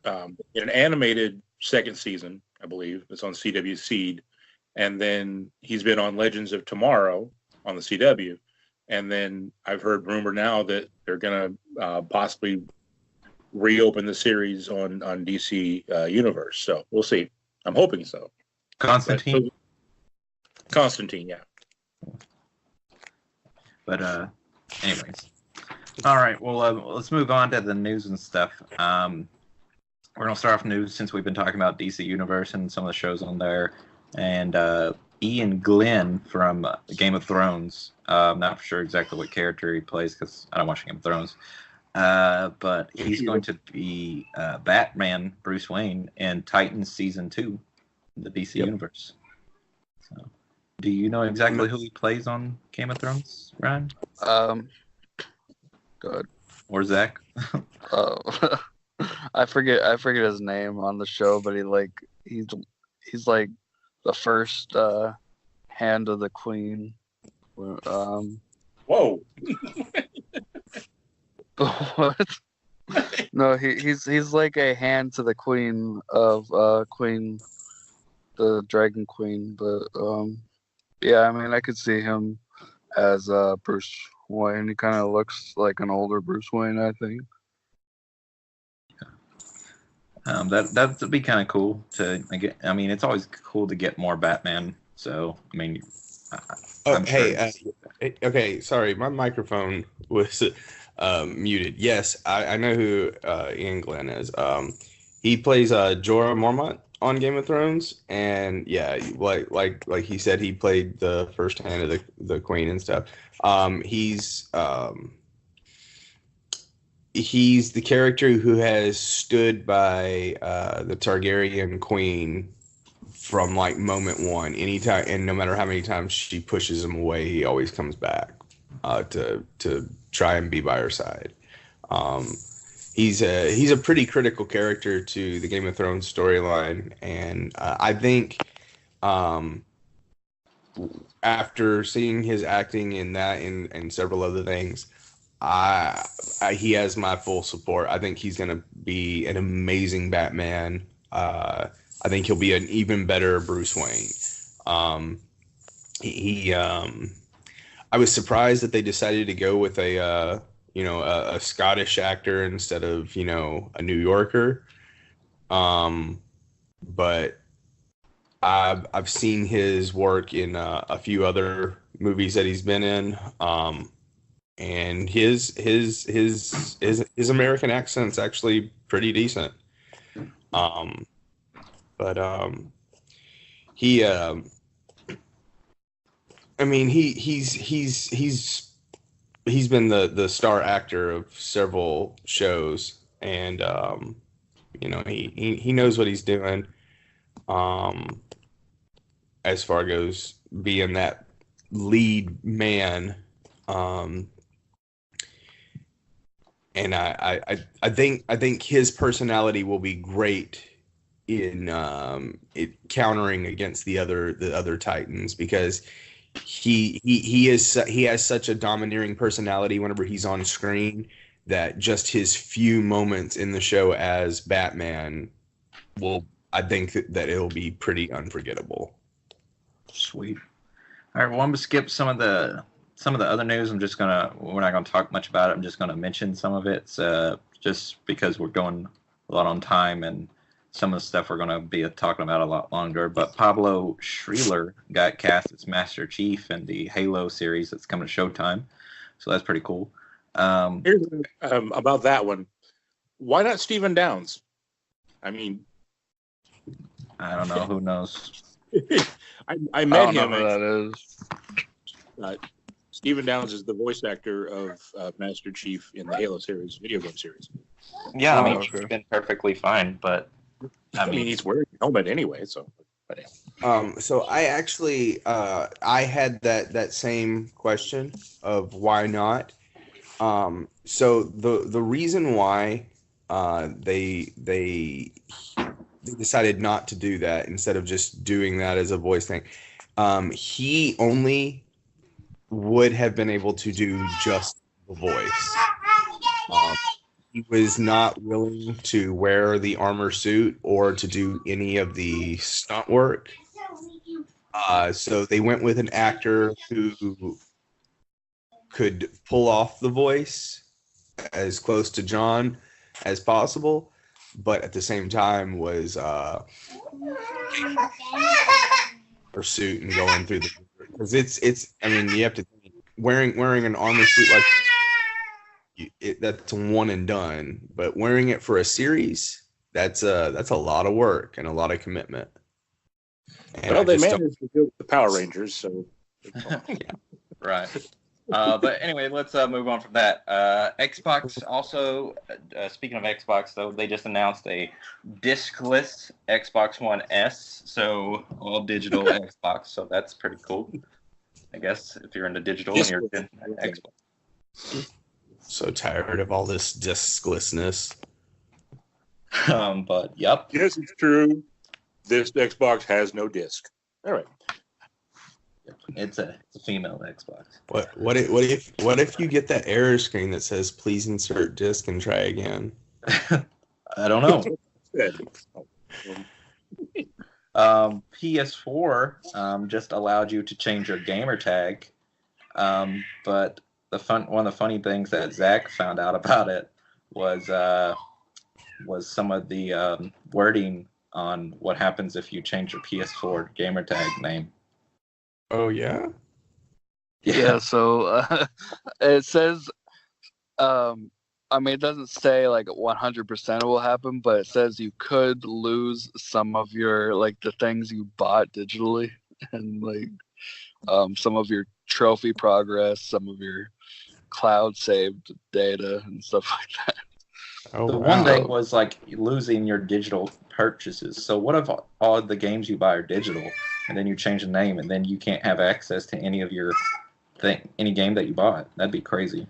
an animated second season, I believe it's on CW Seed, and then he's been on Legends of Tomorrow on the CW, and then I've heard rumor now that they're gonna possibly reopen the series on DC Universe. So we'll see. I'm hoping so. Constantine, yeah. But anyways, all right. Well, let's move on to the news and stuff. We're gonna start off news since we've been talking about DC Universe and some of the shows on there. And Ian Glenn from Game of Thrones. I'm not sure exactly what character he plays because I don't watch Game of Thrones. But he's going to be Batman Bruce Wayne in Titans Season 2 in the DC Universe. So, do you know exactly who he plays on Game of Thrones, Ryan? Good. Or Zach? I forget his name on the show, but he's like the first hand of the Queen. Whoa. What? No, he's like a hand to the Queen of Queen, the Dragon Queen. But yeah, I mean, I could see him as Bruce Wayne. He kind of looks like an older Bruce Wayne, I think. That'd be kind of cool to get. I mean, it's always cool to get more Batman. So I mean, I'm sure. Okay, sorry, my microphone was muted. Yes, I know who Ian Glenn is. He plays Jorah Mormont on Game of Thrones, and yeah, like he said, he played the first hand of the Queen and stuff. He's the character who has stood by the Targaryen Queen from like moment one. Anytime, and no matter how many times she pushes him away, he always comes back to try and be by her side. He's a pretty critical character to the Game of Thrones storyline, and I think after seeing his acting in that and several other things, he has my full support. I think he's going to be an amazing Batman. I think he'll be an even better Bruce Wayne. I was surprised that they decided to go with a Scottish actor instead of, a New Yorker. But I've seen his work in a few other movies that he's been in. And his American accent's actually pretty decent. He I mean, he's been the star actor of several shows, and he knows what he's doing. As far goes being that lead man, and I think his personality will be great in it countering against the other Titans, because he has such a domineering personality whenever he's on screen that just his few moments in the show as Batman I think that it'll be pretty unforgettable. Sweet. All right, well, I'm gonna skip some of the other news. We're not gonna talk much about it. I'm just gonna mention some of it, just because we're going a lot on time, and some of the stuff we're going to be talking about a lot longer. But Pablo Schreiber got cast as Master Chief in the Halo series that's coming to Showtime. So that's pretty cool. Here's about that one. Why not Stephen Downs? I mean, I don't know. Who knows? I met him. I don't know who that is. Stephen Downs is the voice actor of Master Chief in the Halo series, video game series. Yeah, I mean, okay. he's been perfectly fine, but I mean, he's wearing a helmet anyway, so. So I actually I had that same question of why not. So the reason why they decided not to do that instead of just doing that as a voice thing, he only would have been able to do just the voice. He was not willing to wear the armor suit or to do any of the stunt work. So they went with an actor who could pull off the voice as close to John as possible, but at the same time was her suit and going through the, because it's I mean, you have to wearing an armor suit like that's one and done, but wearing it for a series, that's a lot of work and a lot of commitment. And well, they managed to do the Power Rangers, so yeah, right. But anyway, let's move on from that. Xbox also, speaking of Xbox, though, they just announced a discless Xbox One S, so all digital Xbox. So that's pretty cool, I guess, if you're into digital and you're into Xbox. So tired of all this disclessness. But yep. Yes, it's true. This Xbox has no disc. All right. It's a female Xbox. What if you get that error screen that says please insert disc and try again? I don't know. PS4 just allowed you to change your gamer tag, but one of the funny things that Zach found out about it was was some of the wording on what happens if you change your PS4 gamertag name. Oh yeah. Yeah, so it says, I mean, it doesn't say like 100% will happen, but it says you could lose some of your, like, the things you bought digitally, and like some of your trophy progress, some of your cloud saved data and stuff like that. Oh, The wow. one thing was like losing your digital purchases. So what if all the games you buy are digital, and then you change the name, and then you can't have access to any of your any game that you bought? That'd be crazy.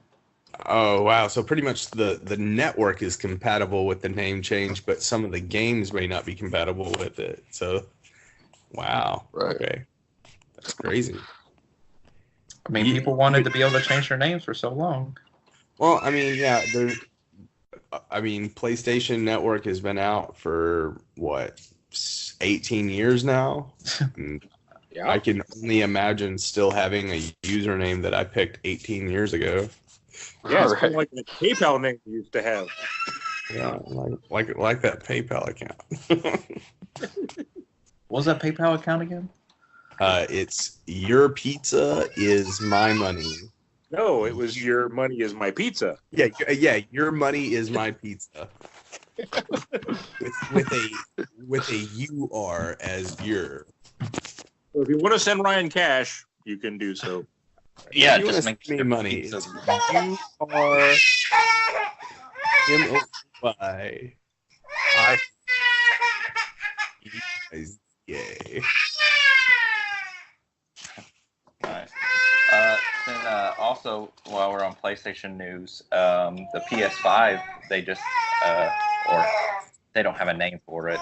Oh wow! So pretty much the network is compatible with the name change, but some of the games may not be compatible with it. So, wow. Right. Okay, that's crazy. I mean, people wanted to be able to change their names for so long. Well, I mean, yeah, PlayStation Network has been out for what, 18 years now. Yeah. I can only imagine still having a username that I picked 18 years ago. Yeah, it's kind of like the PayPal name you used to have. Yeah, like that PayPal account. What was that PayPal account again? It's your pizza is my money. No, it was your money is my pizza. Yeah. Your money is my pizza. with a UR as your. So if you want to send Ryan cash, you can do so. Yeah, you just want make to send me sure money. pizza's- UR MOY. Yay. Nice. Then also, while we're on PlayStation news, the PS5, they just, or they don't have a name for it,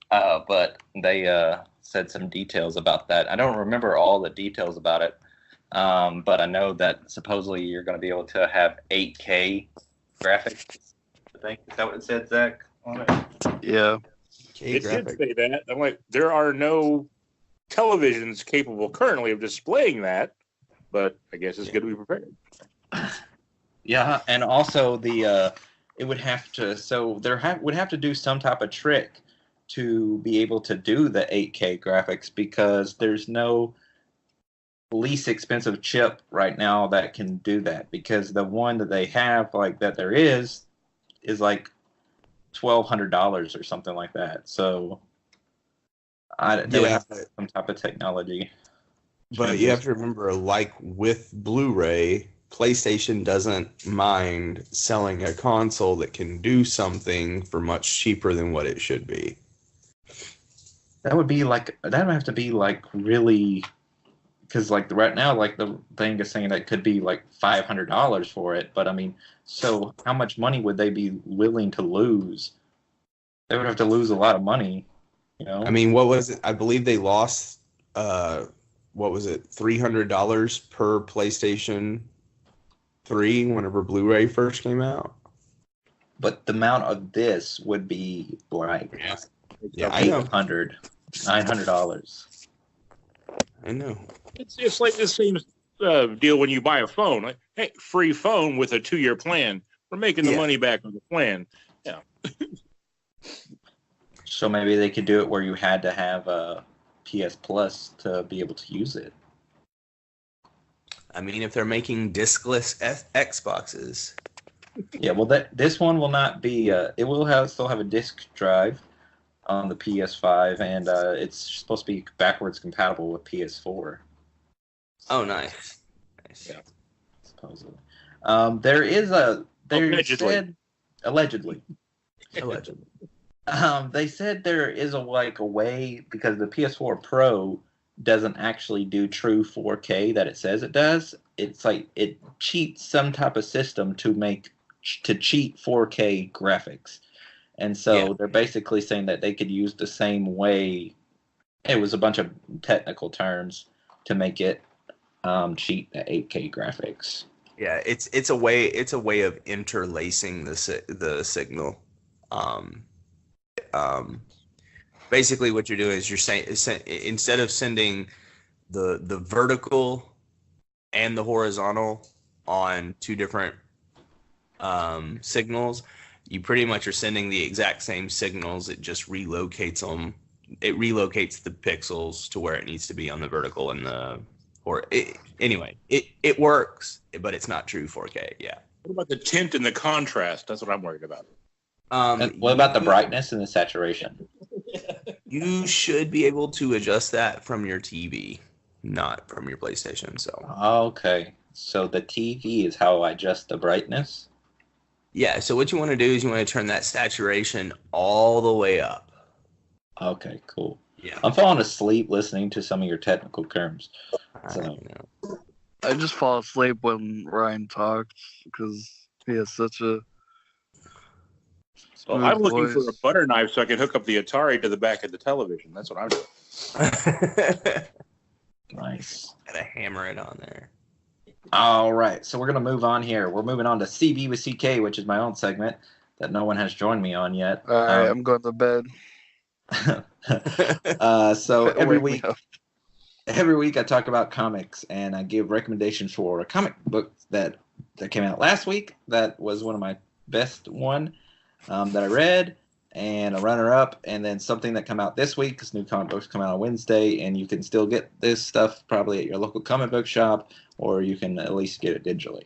but they said some details about that. I don't remember all the details about it, but I know that supposedly you're going to be able to have 8K graphics. I think, is that what it said, Zach, on it? Yeah. It did say that. I'm like, there are no televisions capable currently of displaying that, but I guess it's good to be prepared. Yeah, and also the it would have to, so would have to do some type of trick to be able to do the 8K graphics, because there's no least expensive chip right now that can do that, because the one that they have, like, that there is like $1,200 or something like that. So they would have some type of technology. But you have to remember, like with Blu-ray, PlayStation doesn't mind selling a console that can do something for much cheaper than what it should be. That would have to be like really, because like right now, like the thing is saying that could be like $500 for it. But I mean, so how much money would they be willing to lose? They would have to lose a lot of money, you know? I mean, what was it? I believe they lost, what was it, $300 per PlayStation 3 whenever Blu-ray first came out. But the amount of this would be like $900. I know. It's like the same deal when you buy a phone. Like, hey, free phone with a 2-year plan. We're making the money back on the plan. Yeah. So maybe they could do it where you had to have a PS Plus to be able to use it. I mean, if they're making discless Xboxes. Yeah, well, this one will not be. It will still have a disc drive on the PS5, and it's supposed to be backwards compatible with PS4. Oh, nice. Yeah. Supposedly, there is a. Allegedly. They said there is a way, because the PS4 Pro doesn't actually do true 4K that it says it does. It's like it cheats some type of system to cheat 4K graphics. And so they're basically saying that they could use the same way. It was a bunch of technical terms to make it cheat the 8K graphics. Yeah, it's a way of interlacing the signal. Basically what you're doing is you're saying, instead of sending the vertical and the horizontal on two different signals, you pretty much are sending the exact same signals. It just relocates them. It relocates the pixels to where it needs to be on the vertical and anyway, it works, but it's not true 4K. Yeah. What about the tint and the contrast? That's what I'm worried about. And what about the brightness and the saturation? You should be able to adjust that from your TV, not from your PlayStation. So okay, so the TV is how I adjust the brightness. yeah. So what you want to do is you want to turn that saturation all the way up. Okay, cool. Yeah. I'm falling asleep listening to some of your technical terms. So. I just fall asleep when Ryan talks because he has such a. Well, I'm looking for a butter knife so I can hook up the Atari to the back of the television. That's what I'm doing. Nice. Gotta hammer it on there. All right, so we're gonna move on here. We're moving on to CB with CK, which is my own segment that no one has joined me on yet. All right, I'm going to bed. So every week I talk about comics and I give recommendations for a comic book that came out last week. That was one of my best one that I read, and a runner-up, and then something that come out this week because new comic books come out on Wednesday, and you can still get this stuff probably at your local comic book shop, or you can at least get it digitally.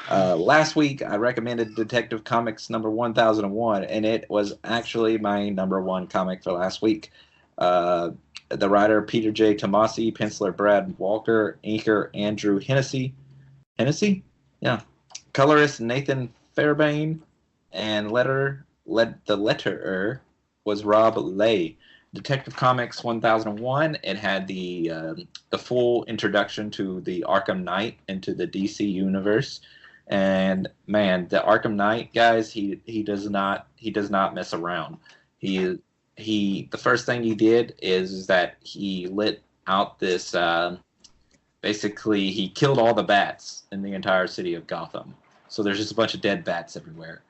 Last week, I recommended Detective Comics number 1001, and it was actually my number one comic for last week. The writer, Peter J. Tomasi, penciler, Brad Walker, inker, Andrew Hennessy? Yeah. Colorist, Nathan Fairbairn, and the letterer was Rob Lay. Detective Comics 1001, it had the full introduction to the Arkham Knight into the DC universe. And man, the Arkham Knight guys, he does not mess around. The first thing he did is that he lit out this basically he killed all the bats in the entire city of Gotham. So there's just a bunch of dead bats everywhere.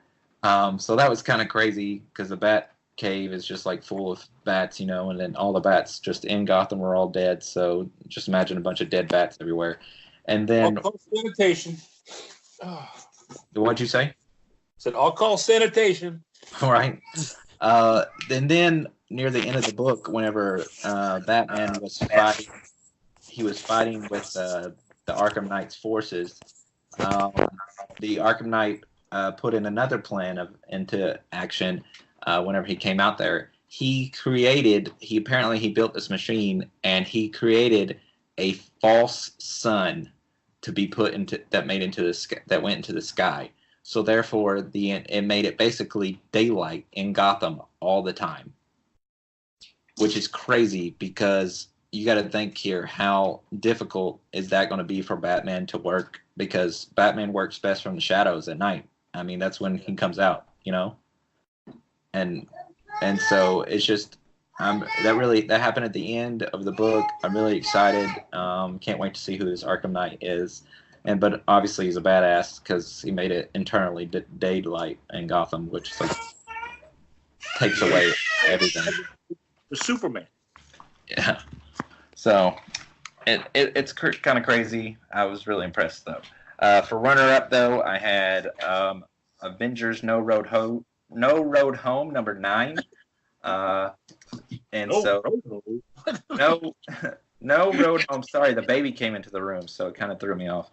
So that was kind of crazy because the bat cave is just like full of bats, and then all the bats just in Gotham were all dead. So just imagine a bunch of dead bats everywhere. And then I'll call sanitation. What'd you say? Said I'll call sanitation. All right. Then near the end of the book, whenever Batman was fighting with the Arkham Knight's forces. The Arkham Knight put in another plan into action whenever he came out there. He built this machine and he created a false sun to be put into that went into the sky. So therefore, it made it basically daylight in Gotham all the time, which is crazy because you got to think here, how difficult is that going to be for Batman to work? Because Batman works best from the shadows at night. I mean, that's when he comes out, and so it's just that happened at the end of the book. I'm really excited. Can't wait to see who this Arkham Knight is. But obviously he's a badass because he made it internally daylight in Gotham, which takes away everything. The Superman. Yeah. So it's kind of crazy. I was really impressed though. For runner-up though, I had Avengers No Road Home number 9. No Road Home. Sorry, the baby came into the room, so it kind of threw me off.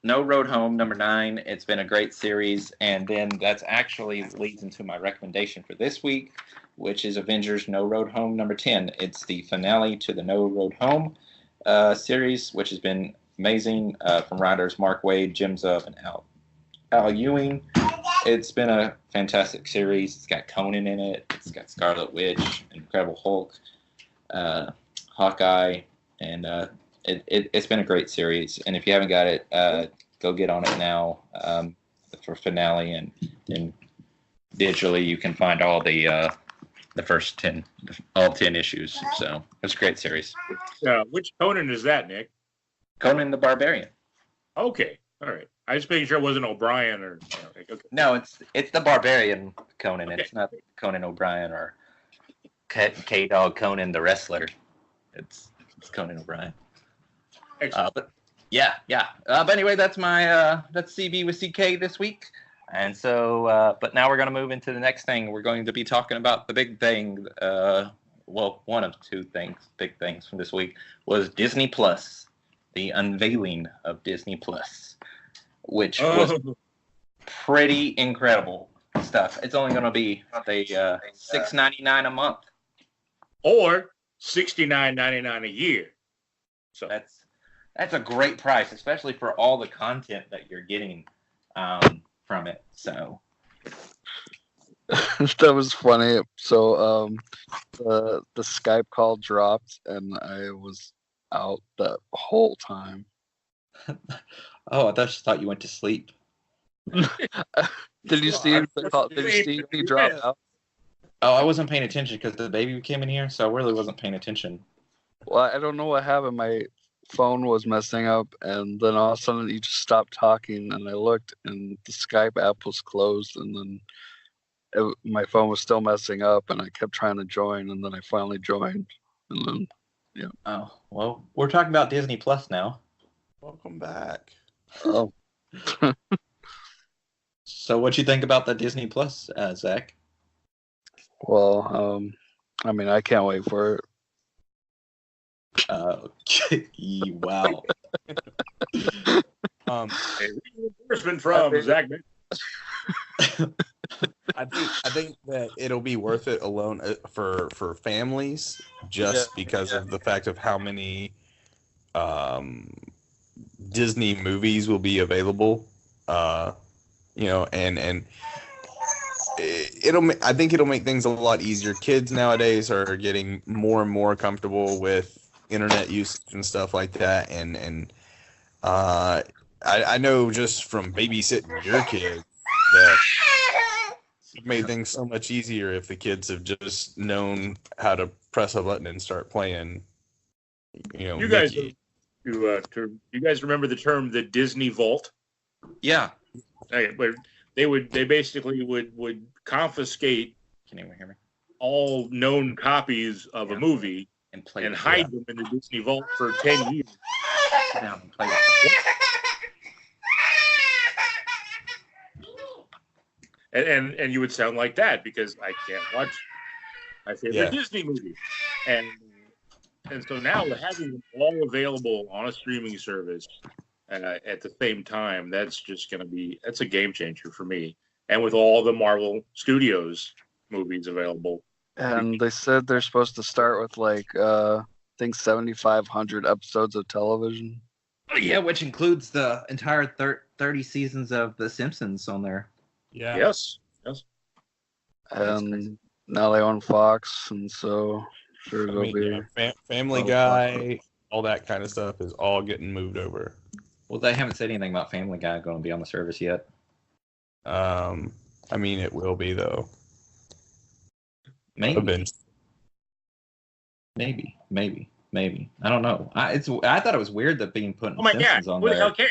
No Road Home number 9. It's been a great series, and then that's actually leads into my recommendation for this week, which is Avengers No Road Home number 10. It's the finale to the No Road Home series, which has been amazing from writers Mark Waid, Jim Zub, and Al Ewing. It's been a fantastic series. It's got Conan in it. It's got Scarlet Witch, Incredible Hulk, Hawkeye, and it's been a great series. And if you haven't got it, go get on it now for finale, and then digitally you can find all the first 10 issues. So it's a great series. Which Conan is that, Nick? Conan the Barbarian. Okay, all right. I was making sure it wasn't O'Brien or. Okay. No, it's the Barbarian Conan. Okay. It's not Conan O'Brien or K-Dog Conan the wrestler. It's Conan O'Brien. But yeah. But anyway, that's my that's CB with CK this week. And so, but now we're going to move into the next thing. We're going to be talking about the big thing. Well, one of two big things from this week was Disney Plus, the unveiling of Disney Plus, which was pretty incredible stuff. It's only going to be $6.99 a month, or $69.99 a year. So that's a great price, especially for all the content that you're getting from it. So that was funny. So the Skype call dropped and I was out that whole time. Oh, I thought you went to sleep. Did you see the call? Did you see he dropped out? Oh, I wasn't paying attention because the baby came in here, so I really wasn't paying attention. Well, I don't know what happened. My phone was messing up, and then all of a sudden you just stopped talking, and I looked, and the Skype app was closed, and then my phone was still messing up, and I kept trying to join, and then I finally joined, and then yeah. Oh, well, we're talking about Disney Plus now. Welcome back. Oh. So what you think about the Disney Plus, Zach? Well, I mean, I can't wait for it. Wow. A reinforcement from Zach. I think that it'll be worth it alone for families, just because of the fact of how many Disney movies will be available. And I think it'll make things a lot easier. Kids nowadays are getting more and more comfortable with internet usage and stuff like that, and I know just from babysitting your kids that it made things so much easier if the kids have just known how to press a button and start playing. You guys, you guys remember the term the Disney Vault? Yeah. They basically would confiscate. Can anyone hear me? All known copies of a movie and hide them in the Disney Vault for 10 years. Sit down and play with them. And you would sound like that because I can't watch my favorite Disney movie. And so now we're having them all available on a streaming service at the same time. That's a game changer for me. And with all the Marvel Studios movies available. And they said they're supposed to start with I think 7,500 episodes of television. Yeah, which includes the entire 30 seasons of The Simpsons on there. Yeah. Yes. And now they own Fox, and so sure it'll be Family Guy, all that kind of stuff is all getting moved over. Well, they haven't said anything about Family Guy going to be on the service yet. I mean, it will be though. Maybe. I don't know. I thought it was weird that being put in Simpsons on there. Okay.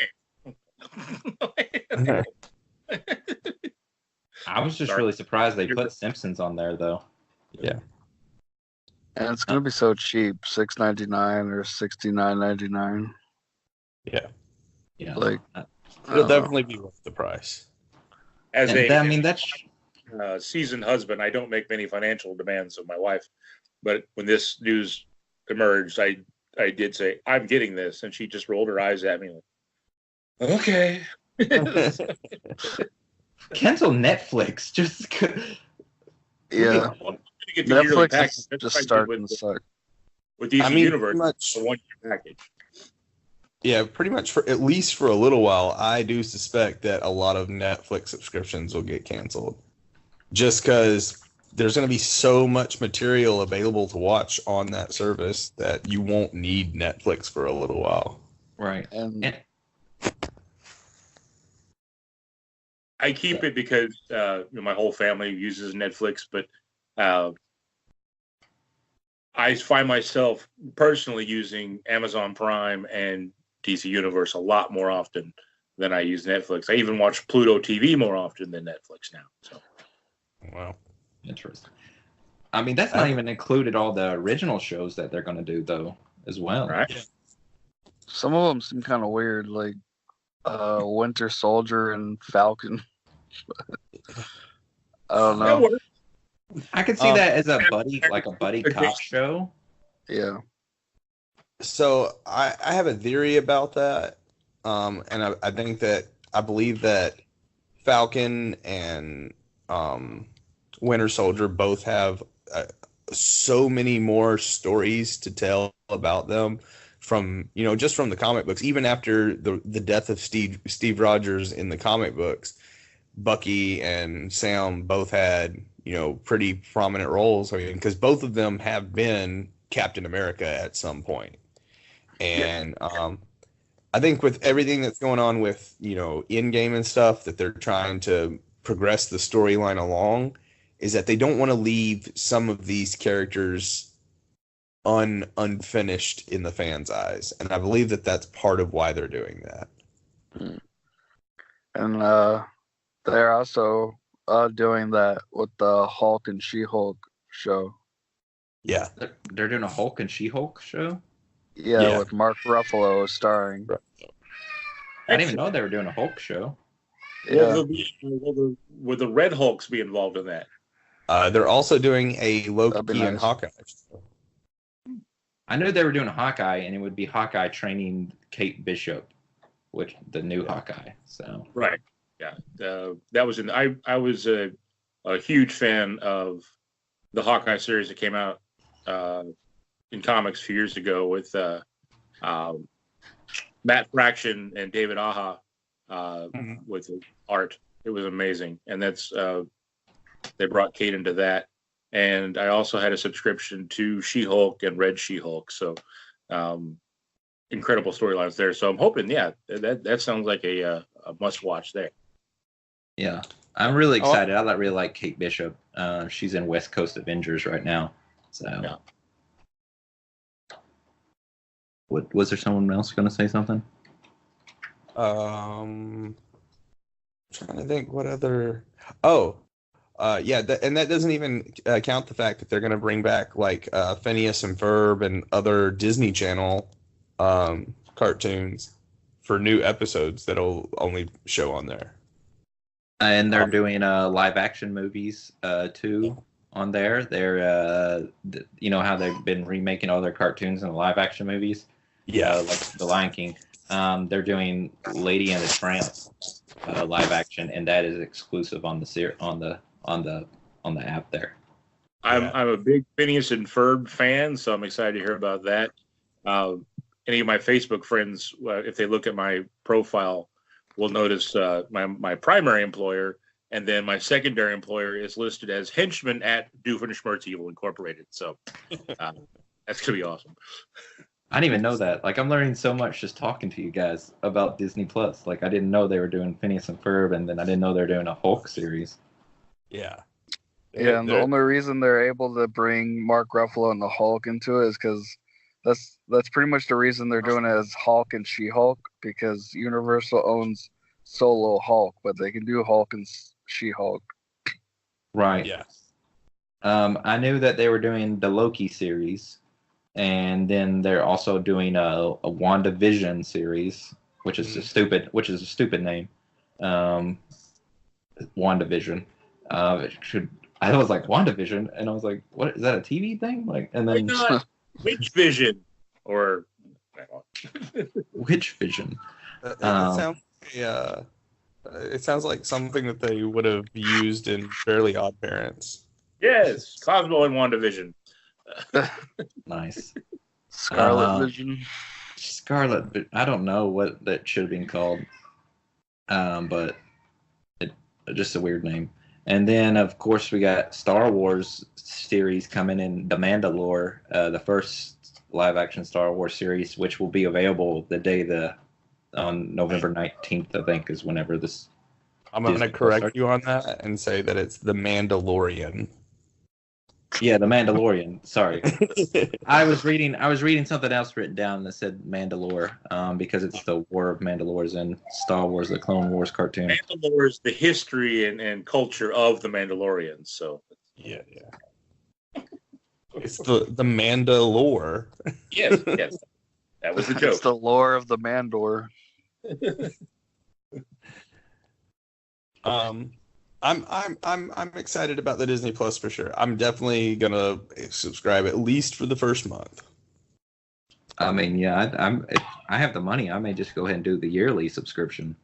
I was just really surprised they put Simpsons on there, though. Yeah. And it's gonna be so cheap, $6.99 or $69.99. Yeah. Yeah. It'll definitely be worth the price. That's seasoned husband. I don't make many financial demands of my wife, but when this news emerged, I did say I'm getting this, and she just rolled her eyes at me like, okay. Cancel Netflix. Just yeah. Netflix is just starting to suck. With DC Universe, a one-year package. Yeah, pretty much at least for a little while, I do suspect that a lot of Netflix subscriptions will get canceled. Just because there's going to be so much material available to watch on that service that you won't need Netflix for a little while. Right. And I keep it because my whole family uses Netflix, but I find myself personally using Amazon Prime and DC Universe a lot more often than I use Netflix. I even watch Pluto TV more often than Netflix now. So, wow, interesting. I mean, that's not even included all the original shows that they're going to do though, as well. Right. Yeah. Some of them seem kind of weird, like Winter Soldier and Falcon. I don't That know. works. I could see that as a buddy cop show. Yeah. So I have a theory about that, and I believe that Falcon and Winter Soldier both have so many more stories to tell about them from just from the comic books. Even after the death of Steve Rogers in the comic books, Bucky and Sam both had pretty prominent roles. I mean, because both of them have been Captain America at some point. And I think with everything that's going on with, in-game and stuff, that they're trying to progress the storyline along, is that they don't want to leave some of these characters unfinished in the fans' eyes. And I believe that that's part of why they're doing that. And they're also doing that with the Hulk and She-Hulk show. Yeah. They're doing a Hulk and She-Hulk show? Yeah, with Mark Ruffalo starring. I didn't even know they were doing a Hulk show. Yeah. Will the Red Hulks be involved in that? They're also doing a Loki and nice. Hawkeye show. I knew they were doing a Hawkeye, and it would be Hawkeye training Kate Bishop, which the new Hawkeye. So Right. Yeah. That was I was a huge fan of the Hawkeye series that came out in comics a few years ago with Matt Fraction and David Aja with the art. It was amazing, and that's they brought Kate into that. And I also had a subscription to She-Hulk and Red She-Hulk, so incredible storylines there. So I'm hoping, that sounds like a must-watch there. yeah, I'm really excited. I really like Kate Bishop. She's in West Coast Avengers right now. So, Yeah. What was there? Someone else going to say something? Trying to think what other. And that doesn't even count the fact that they're going to bring back like Phineas and Ferb and other Disney Channel cartoons for new episodes that'll only show on there. And they're doing live action movies too on there. They're how they've been remaking all their cartoons and live action movies. Yeah, like The Lion King. They're doing Lady and the Tramp live action, and that is exclusive on the app there. I'm a big Phineas and Ferb fan, so I'm excited to hear about that. Any of my Facebook friends, if they look at my profile, will notice my primary employer, and then my secondary employer is listed as henchman at Doofenshmirtz Evil Incorporated. So that's gonna be awesome. I didn't even know that. Like, I'm learning so much just talking to you guys about Disney Plus. Like, I didn't know they were doing Phineas and Ferb, and then I didn't know they were doing a Hulk series. Yeah. Yeah, and the only reason they're able to bring Mark Ruffalo and the Hulk into it is because that's pretty much the reason they're doing it as Hulk and She-Hulk, because Universal owns solo Hulk, but they can do Hulk and She-Hulk. Right. Yeah. I knew that they were doing the Loki series, and then they're also doing a WandaVision series, which is a stupid name. WandaVision. I was like, WandaVision, and I was like, what is that, a TV thing? Like, and then Which Vision or Which Vision? It sounds like something that they would have used in Fairly Odd Parents. Yes, Cosmo and WandaVision. Nice. Scarlet Vision. Scarlet, I don't know what that should have been called, but just a weird name. And then, of course, we got Star Wars series coming in, The Mandalore, the first live-action Star Wars series, which will be available on November 19th, I think, is whenever this. I'm going to correct you on that and say that it's The Mandalorian. Yeah, The Mandalorian. Sorry, I was reading something else written down that said Mandalore, because it's the War of Mandalores in Star Wars, the Clone Wars cartoon. Mandalore is the history and culture of the Mandalorians. So yeah. It's the Mandalore. Yes, that was the joke. It's the lore of the Mandor. I'm excited about the Disney Plus for sure. I'm definitely gonna subscribe at least for the first month. I mean, yeah, if I have the money, I may just go ahead and do the yearly subscription.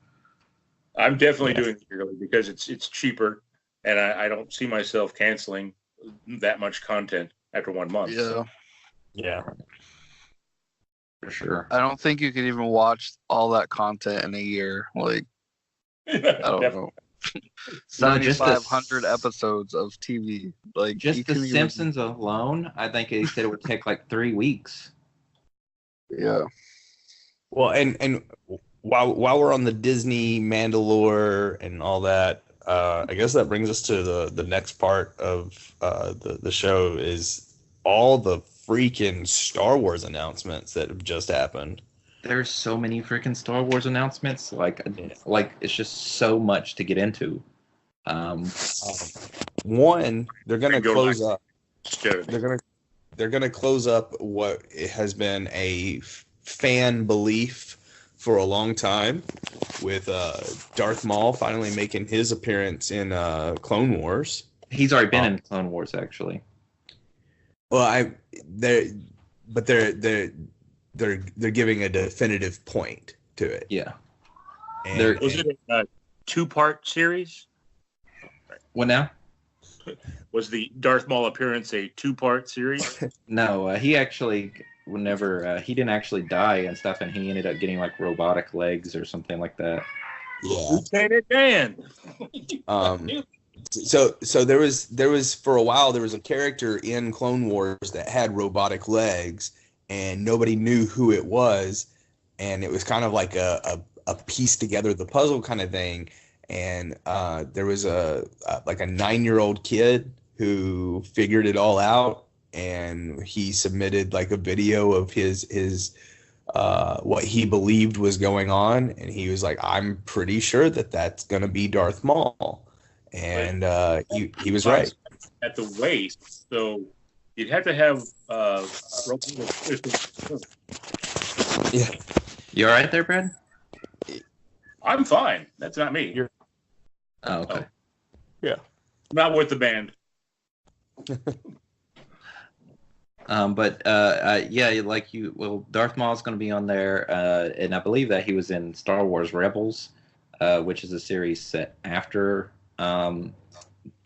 I'm definitely doing it yearly because it's cheaper, and I don't see myself canceling that much content after 1 month. Yeah. So. Yeah. For sure. I don't think you could even watch all that content in a year. Like, I don't know. 7,500 episodes of TV. Like, just The Simpsons alone, I think he said it would take like 3 weeks. Yeah. Well, and while we're on the Disney Mandalore and all that, I guess that brings us to the next part of the show is all the freaking Star Wars announcements that have just happened. There's so many freaking Star Wars announcements. Like it's just so much to get into. One, they're gonna close up. They're gonna close up what has been a fan belief for a long time, with Darth Maul finally making his appearance in Clone Wars. He's already been in Clone Wars, actually. Well, they're giving a definitive point to it. Yeah. Was it a 2-part series? What now? Was the Darth Maul appearance a 2-part series? No, he actually he didn't actually die and stuff, and he ended up getting like robotic legs or something like that. Yeah. Lieutenant Dan. So there was for a while there was a character in Clone Wars that had robotic legs, and nobody knew who it was, and it was kind of like a piece together the puzzle kind of thing. And there was a 9-year-old kid who figured it all out, and he submitted like a video of his what he believed was going on, and he was like, I'm pretty sure that's gonna be Darth Maul. And he was right. At the waist, so you'd have to have Yeah. You all right there, Brad? I'm fine. That's not me. Oh, okay. Yeah. Not with the band. Yeah, Darth Maul's going to be on there, and I believe that he was in Star Wars Rebels, which is a series set after Return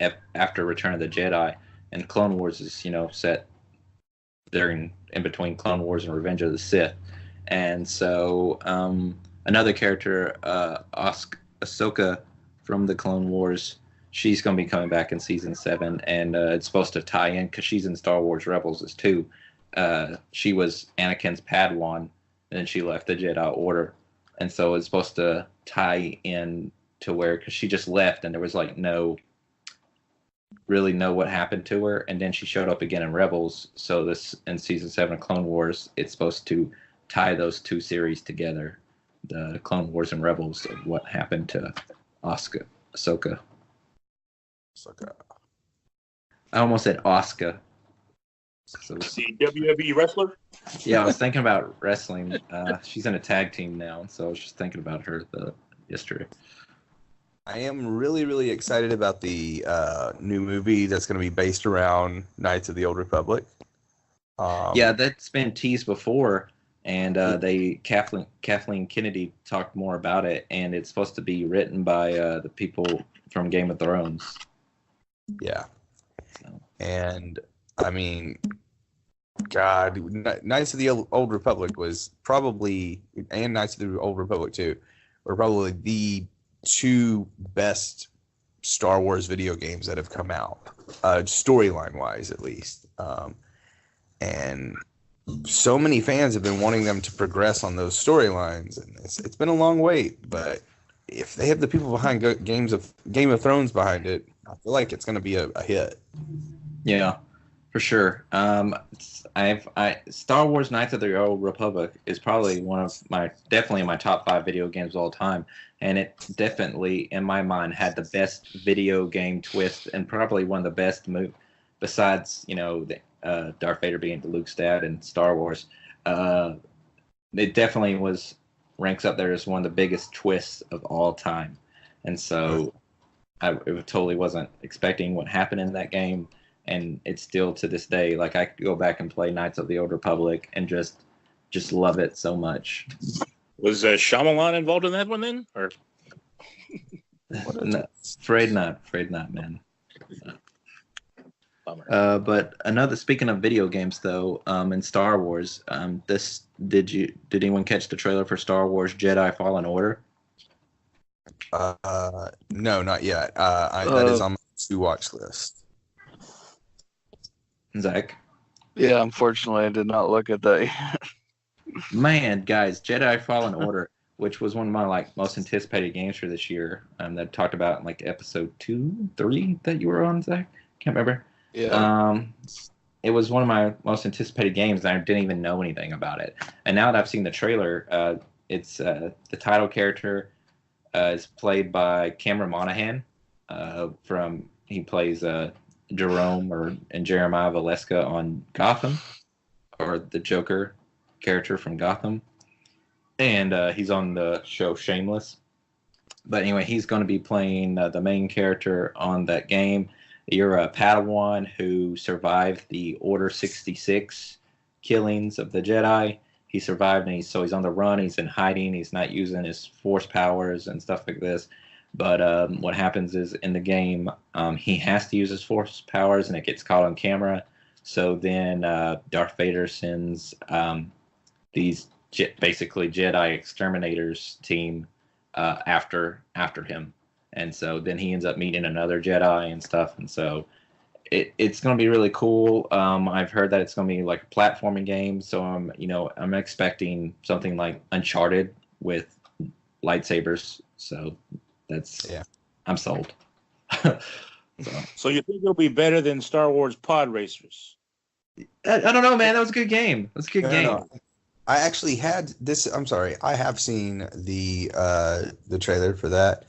of the Jedi, and Clone Wars is set in between Clone Wars and Revenge of the Sith, and so another character, Ahsoka from the Clone Wars. She's going to be coming back in season 7, and it's supposed to tie in because she's in Star Wars Rebels too. She was Anakin's Padawan, and then she left the Jedi Order, and so it's supposed to tie in to where, because she just left and there was like no what happened to her, and then she showed up again in Rebels. So this in season 7 of Clone Wars, it's supposed to tie those two series together, the Clone Wars and Rebels, of what happened to Ahsoka. I almost said Oscar. So, the WWE wrestler? Yeah, I was thinking about wrestling. She's in a tag team now, so I was just thinking about her yesterday. I am really, really excited about the new movie that's going to be based around Knights of the Old Republic. Yeah, that's been teased before, and Kathleen Kennedy talked more about it, and it's supposed to be written by the people from Game of Thrones. Yeah. So. And, I mean, God, Knights of the Old Republic was probably, and Knights of the Old Republic 2, were probably the 2 best Star Wars video games that have come out, storyline-wise at least. And so many fans have been wanting them to progress on those storylines, and it's been a long wait, but if they have the people behind Game of Thrones behind it, I feel like it's going to be a hit. Yeah, for sure. Star Wars Knights of the Old Republic is probably definitely in my top 5 video games of all time, and it definitely, in my mind, had the best video game twist, and probably one of the best besides Darth Vader being Luke's dad in Star Wars. It definitely ranks up there as one of the biggest twists of all time, and so I totally wasn't expecting what happened in that game, and it's still to this day, like I could go back and play Knights of the Old Republic and just love it so much. Was Shyamalan involved in that one then, or? No, afraid not, man. Bummer. But speaking of video games though, in Star Wars, did anyone catch the trailer for Star Wars Jedi Fallen Order? No, not yet. That is on my to-watch list. Zach? Yeah, unfortunately, I did not look at that yet. Man, guys, Jedi Fallen Order, which was one of my most anticipated games for this year, that talked about in episode 2, 3 that you were on, Zach. Can't remember. Yeah. It was one of my most anticipated games, and I didn't even know anything about it. And now that I've seen the trailer, it's the title character is played by Cameron Monaghan. He plays Jerome and Jeremiah Valeska on Gotham, or the Joker character from Gotham, and he's on the show Shameless. But anyway, he's going to be playing the main character on that game. You're a Padawan who survived the Order 66 killings of the Jedi. He survived, and he's on the run. He's in hiding. He's not using his Force powers and stuff like this. But what happens is in the game, he has to use his Force powers, and it gets caught on camera. So then Darth Vader sends these basically Jedi exterminators team after him. And so then he ends up meeting another Jedi and stuff. And so it's going to be really cool. I've heard that it's going to be like a platforming game. So I'm expecting something like Uncharted with lightsabers. So I'm sold. So you think it'll be better than Star Wars Pod Racers? I don't know, man. That was a good game. That's a good game. No. I actually had this. I'm sorry. I have seen the trailer for that.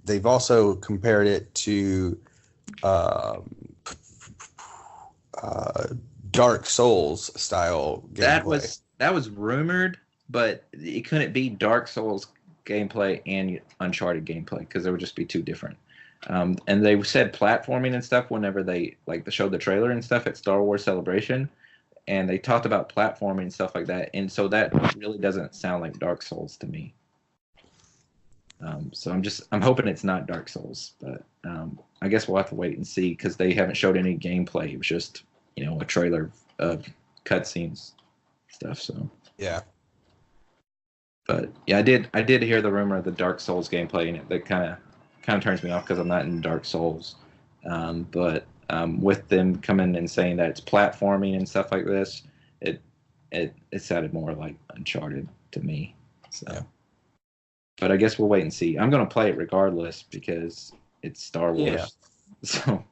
They've also compared it to Dark Souls style gameplay. That was rumored, but it couldn't be Dark Souls gameplay and Uncharted gameplay because they would just be too different. And they said platforming and stuff whenever they showed the trailer and stuff at Star Wars Celebration, and they talked about platforming and stuff like that. And so that really doesn't sound like Dark Souls to me. So I'm hoping it's not Dark Souls, but I guess we'll have to wait and see because they haven't showed any gameplay. It was just a trailer of cutscenes stuff. So yeah. But yeah, I did hear the rumor of the Dark Souls gameplay, and that kind of turns me off because I'm not in Dark Souls. But with them coming and saying that it's platforming and stuff like this, it sounded more like Uncharted to me. So. Yeah. But I guess we'll wait and see. I'm going to play it regardless because it's Star Wars. Yeah. So,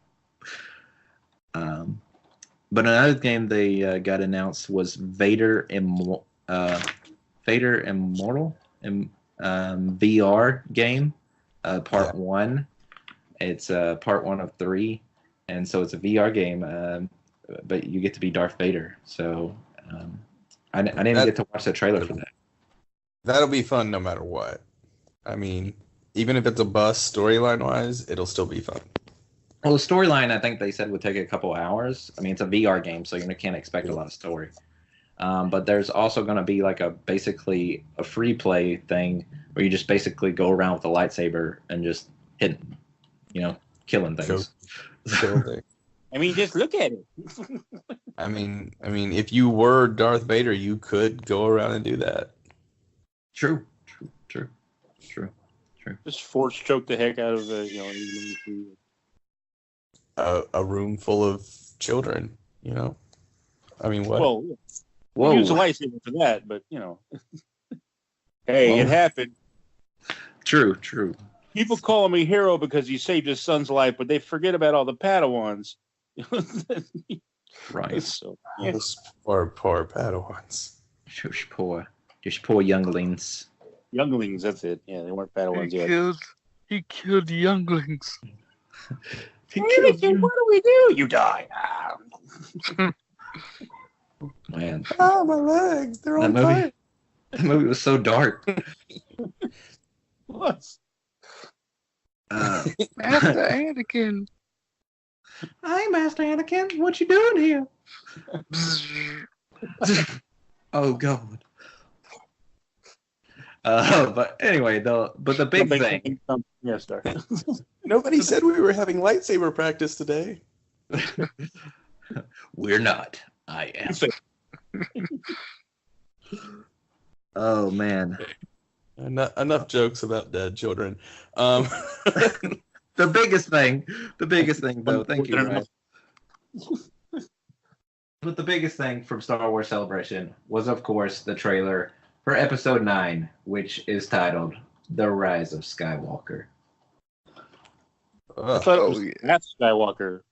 but another game they got announced was Vader Immortal VR game, part 1. It's part 1 of 3, and so it's a VR game. But you get to be Darth Vader. So I didn't even get to watch the trailer for that. That'll be fun no matter what. I mean, even if it's a bust storyline-wise, it'll still be fun. Well, the storyline, I think they said, would take a couple hours. I mean, it's a VR game, so you can't expect a lot of story. But there's also going to be basically a free play thing where you just basically go around with a lightsaber and just hitting, killing things. I mean, just look at it. I mean, if you were Darth Vader, you could go around and do that. True. Just force choke the heck out of a room full of children. I mean, what? Whoa. Use a lightsaber for that, but hey, it happened. True. People call him a hero because he saved his son's life, but they forget about all the Padawans. Right. So, those poor Padawans. Just poor younglings. Younglings, that's it. Yeah, they weren't Padawans yet. He killed younglings. What do we do? You die. Man. Ah, my legs. They're on fire. That movie was so dark. What? Master Anakin. Hi, Master Anakin. What you doing here? Oh God. But anyway, the big thing. Yes, sir. Nobody said we were having lightsaber practice today. We're not. I am. Oh man. Enough jokes about dead children. The biggest thing though, thank you, Ryan. But the biggest thing from Star Wars Celebration was, of course, the trailer for Episode 9, which is titled The Rise of Skywalker. I thought it was that's Skywalker.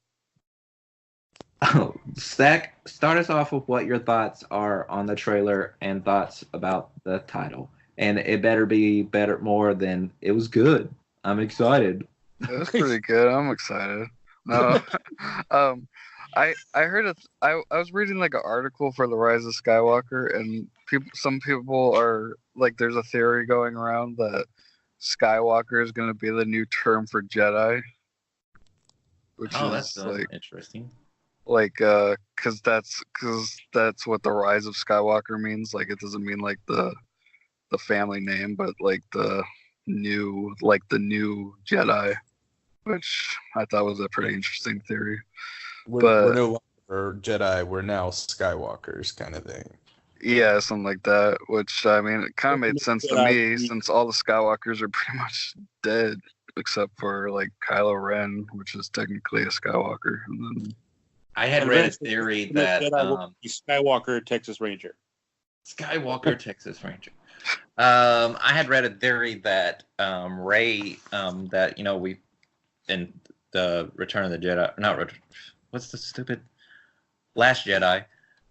Oh, Stack, start us off with what your thoughts are on the trailer and thoughts about the title. And it better be more than it was good. I'm excited. It was pretty good. I'm excited. No, I heard I was reading like an article for The Rise of Skywalker, and some people are like, there's a theory going around that Skywalker is going to be the new term for Jedi, which that's is like interesting. Like, cause that's what the Rise of Skywalker means. Like, it doesn't mean like the family name, but like the new Jedi, which I thought was a pretty interesting theory. We're no longer Jedi, we're now Skywalkers, kind of thing. Yeah, something like that. Which, I mean, it kind of made sense to me, since all the Skywalkers are pretty much dead, except for like Kylo Ren, which is technically a Skywalker. And then I had read a theory that Skywalker Texas Ranger. Skywalker Texas Ranger. I had read a theory that Rey, that we in the Return of the Jedi, what's the stupid Last Jedi?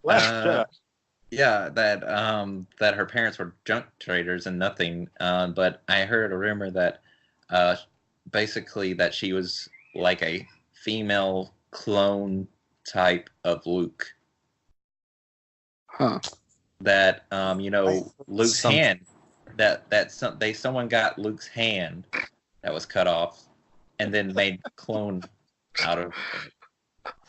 Jedi. Yeah, that her parents were junk traders and nothing. But I heard a rumor that basically that she was like a female clone type of Luke. Huh. That Luke's hand, someone got Luke's hand that was cut off and then made clone out of it.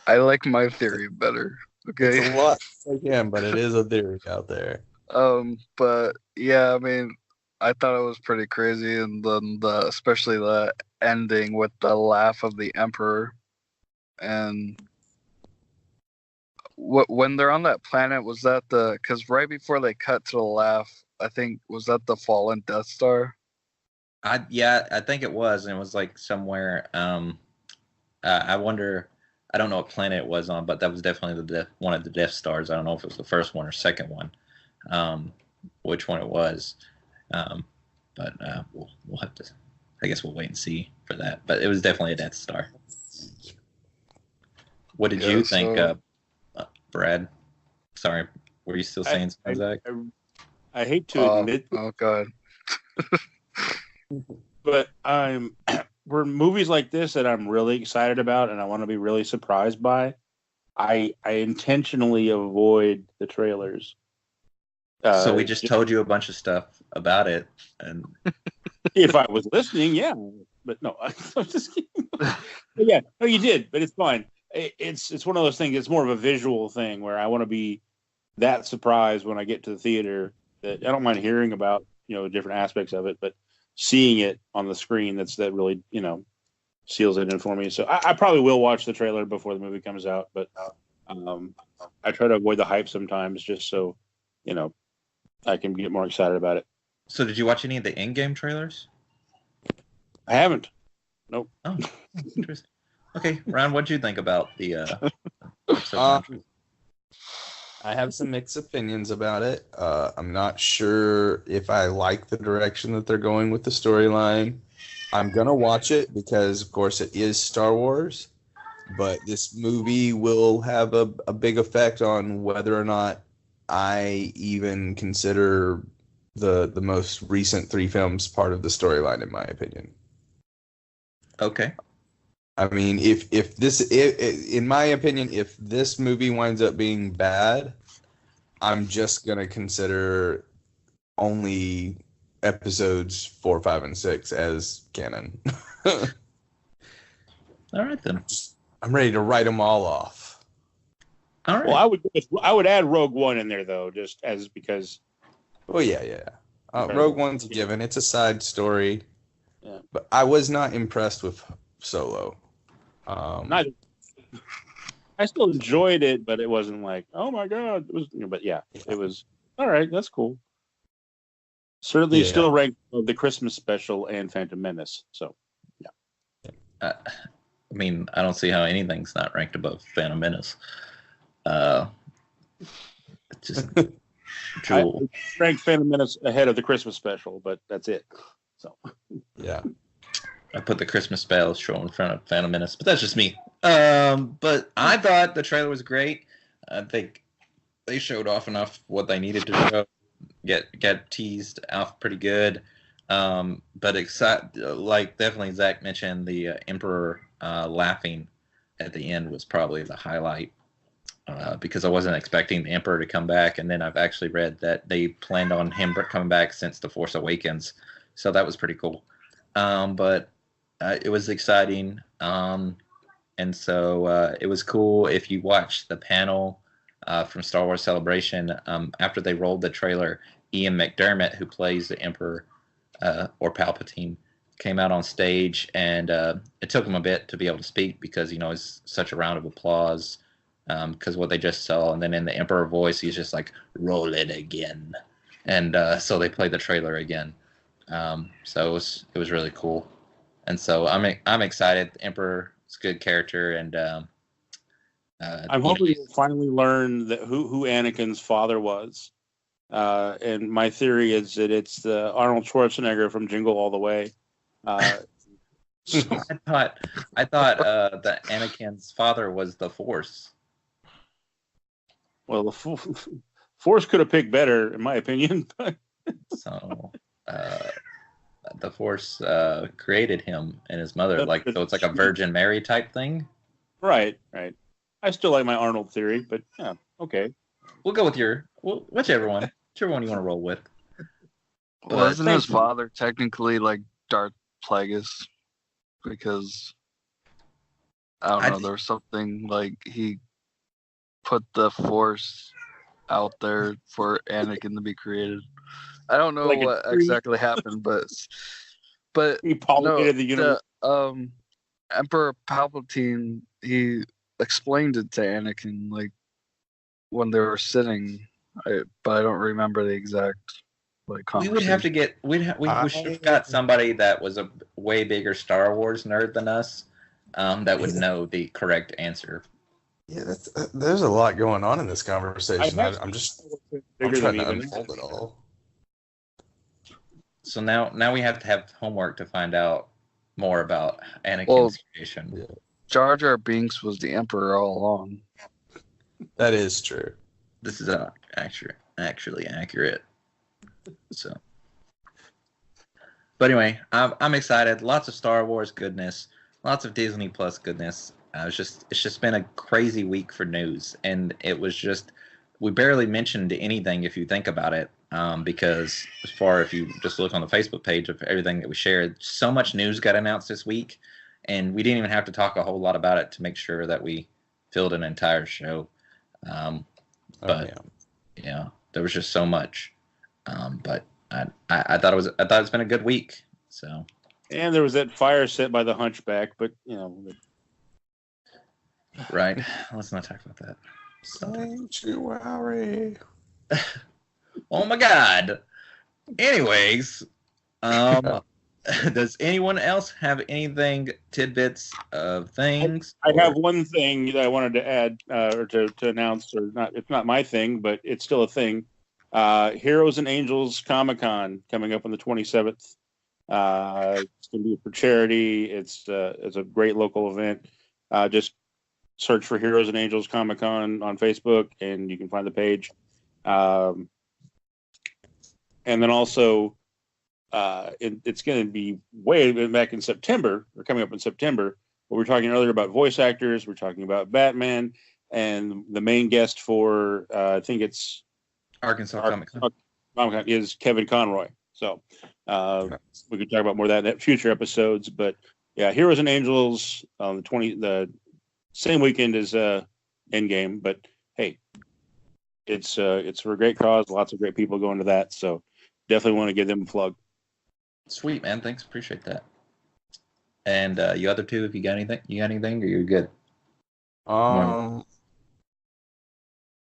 I like my theory better. Okay. It's a lot again, but it is a theory out there. But yeah, I mean, I thought it was pretty crazy, and then especially the ending with the laugh of the Emperor, and when they're on that planet, was that because right before they cut to the laugh, I think, was that the fallen Death Star? I think it was, and it was like somewhere. I wonder. I don't know what planet it was on, but that was definitely one of the Death Stars. I don't know if it was the first one or second one, which one it was. But we'll have to. I guess we'll wait and see for that. But it was definitely a Death Star. What did you think, Brad? Sorry, were you still saying something, Zach? I hate to admit. Oh God. But for movies like this that I'm really excited about and I want to be really surprised by, I intentionally avoid the trailers. So we just told you a bunch of stuff about it, and if I was listening, yeah, but no, I'm just kidding. But yeah, no, you did, but it's fine. It's one of those things. It's more of a visual thing where I want to be that surprised when I get to the theater that I don't mind hearing about different aspects of it, but seeing it on the screen that really seals it in for me. So I probably will watch the trailer before the movie comes out, but I try to avoid the hype sometimes just so I can get more excited about it. So did you watch any of the in-game trailers? I haven't. Nope. Oh, interesting. Okay, Ron, what did you think about the I have some mixed opinions about it. I'm not sure if I like the direction that they're going with the storyline. I'm going to watch it because, of course, it is Star Wars. But this movie will have a big effect on whether or not I even consider the most recent 3 films part of the storyline, in my opinion. Okay. I mean, if in my opinion, if this movie winds up being bad, I'm just gonna consider only episodes 4, 5, and 6 as canon. All right then. I'm ready to write them all off. All right. Well, I would add Rogue One in there though, just as because. Oh yeah. Rogue One's a given. It's a side story. Yeah. But I was not impressed with Solo. Not. I still enjoyed it, but it wasn't like, oh my god. It was, but yeah, it was all right. That's cool. Certainly, still ranked above the Christmas special and Phantom Menace. So, yeah. I mean, I don't see how anything's not ranked above Phantom Menace. Just Jewel. I ranked Phantom Menace ahead of the Christmas special, but that's it. So, yeah. I put the Christmas special in front of Phantom Menace, but that's just me. But I thought the trailer was great. I think they showed off enough what they needed to show. Get teased off pretty good. But like definitely Zach mentioned, the Emperor laughing at the end was probably the highlight. Because I wasn't expecting the Emperor to come back, and then I've actually read that they planned on him coming back since The Force Awakens, so that was pretty cool. But it was exciting, and so it was cool. If you watch the panel from Star Wars Celebration, after they rolled the trailer, Ian McDermott, who plays the Emperor or Palpatine, came out on stage, and it took him a bit to be able to speak because it's such a round of applause. Because what they just saw, and then in the Emperor voice, he's just like, roll it again. And so they played the trailer again. So it was really cool. And so I'm excited. The Emperor is a good character, and I'm hoping we'll finally learn who Anakin's father was. And my theory is that it's the Arnold Schwarzenegger from Jingle All the Way. So. I thought that Anakin's father was the Force. Well, the Force could have picked better, in my opinion. So, the Force created him and his mother, so it's like a Virgin Mary type thing. Right. I still like my Arnold theory, but yeah, okay. We'll go with whichever one you want to roll with. Wasn't his father technically like Darth Plagueis? Because I don't know, there was something like he put the Force out there for Anakin to be, created. I don't know what exactly happened, but he pollinated the universe. Emperor Palpatine, he explained it to Anakin like when they were sitting, but I don't remember the exact conversation. We would have to get we should have got somebody that was a way bigger Star Wars nerd than us, that would know the correct answer. Yeah, there's a lot going on in this conversation. I'm trying to unfold it all. So now we have to have homework to find out more about Anakin's creation. Yeah. Jar Jar Binks was the Emperor all along. That is true. This is actually accurate. So, but anyway, I'm excited. Lots of Star Wars goodness, lots of Disney Plus goodness. It's just been a crazy week for news, and it was just we barely mentioned anything if you think about it, because if you just look on the Facebook page of everything that we shared, so much news got announced this week, and we didn't even have to talk a whole lot about it to make sure that we filled an entire show. There was just so much. But I thought it's been a good week. So. And there was that fire set by the Hunchback, but Right. Let's not talk about that. Sanctuary. Oh my God. Anyways, does anyone else have anything, tidbits of things? I have one thing that I wanted to add or to announce, or not. It's not my thing, but it's still a thing. Heroes and Angels Comic-Con coming up on the 27th. It's going to be for charity. It's a great local event. Just search for Heroes and Angels Comic-Con on Facebook, and you can find the page. And then also, it's going to be way back in September, or coming up in September. We were talking earlier about voice actors. We're talking about Batman, and the main guest for I think it's Arkansas Comic-Con is Kevin Conroy. So We could talk about more of that in future episodes. But yeah, Heroes and Angels on the same weekend as Endgame. But hey, it's for a great cause. Lots of great people going to that. So definitely want to give them a plug. Sweet, man. Thanks. Appreciate that. And you other two, if you got anything, or you're good?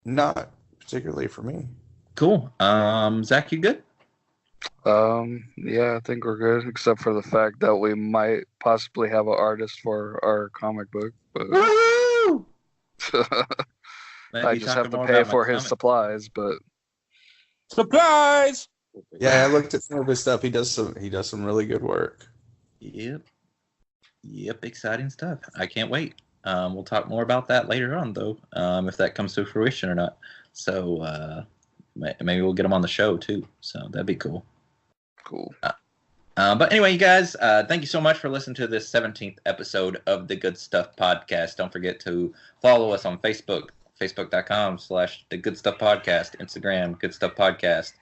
Not particularly for me. Cool. Zach, you good? Yeah, I think we're good, except for the fact that we might possibly have an artist for our comic book, but Woo! I just have to pay for his supplies. But Supplies. Yeah, I looked at some of his stuff. He does some really good work. Yep, exciting stuff. I can't wait. We'll talk more about that later on, though, if that comes to fruition or not. So maybe we'll get him on the show too. So that'd be cool. Cool. But anyway, you guys, thank you so much for listening to this 17th episode of the Good Stuff Podcast. Don't forget to follow us on Facebook, facebook.com/the Good Stuff Podcast, Instagram, Good Stuff Podcast,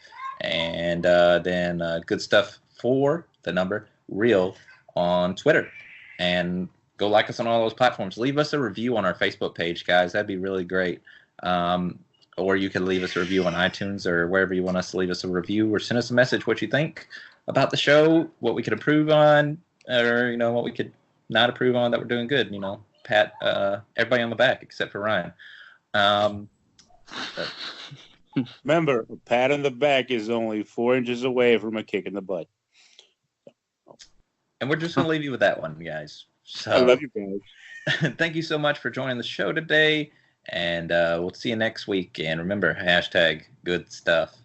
and then Good Stuff for the number real on Twitter. And go like us on all those platforms. Leave us a review on our Facebook page, guys. That'd be really great. Or you can leave us a review on iTunes or wherever you want us to leave us a review, or send us a message what you think about the show, what we could improve on, or what we could not approve on that we're doing good. Pat everybody on the back except for Ryan. Remember, a pat on the back is only 4 inches away from a kick in the butt. And we're just gonna leave you with that one, guys. So I love you guys. Thank you so much for joining the show today, and we'll see you next week. And remember, #good stuff.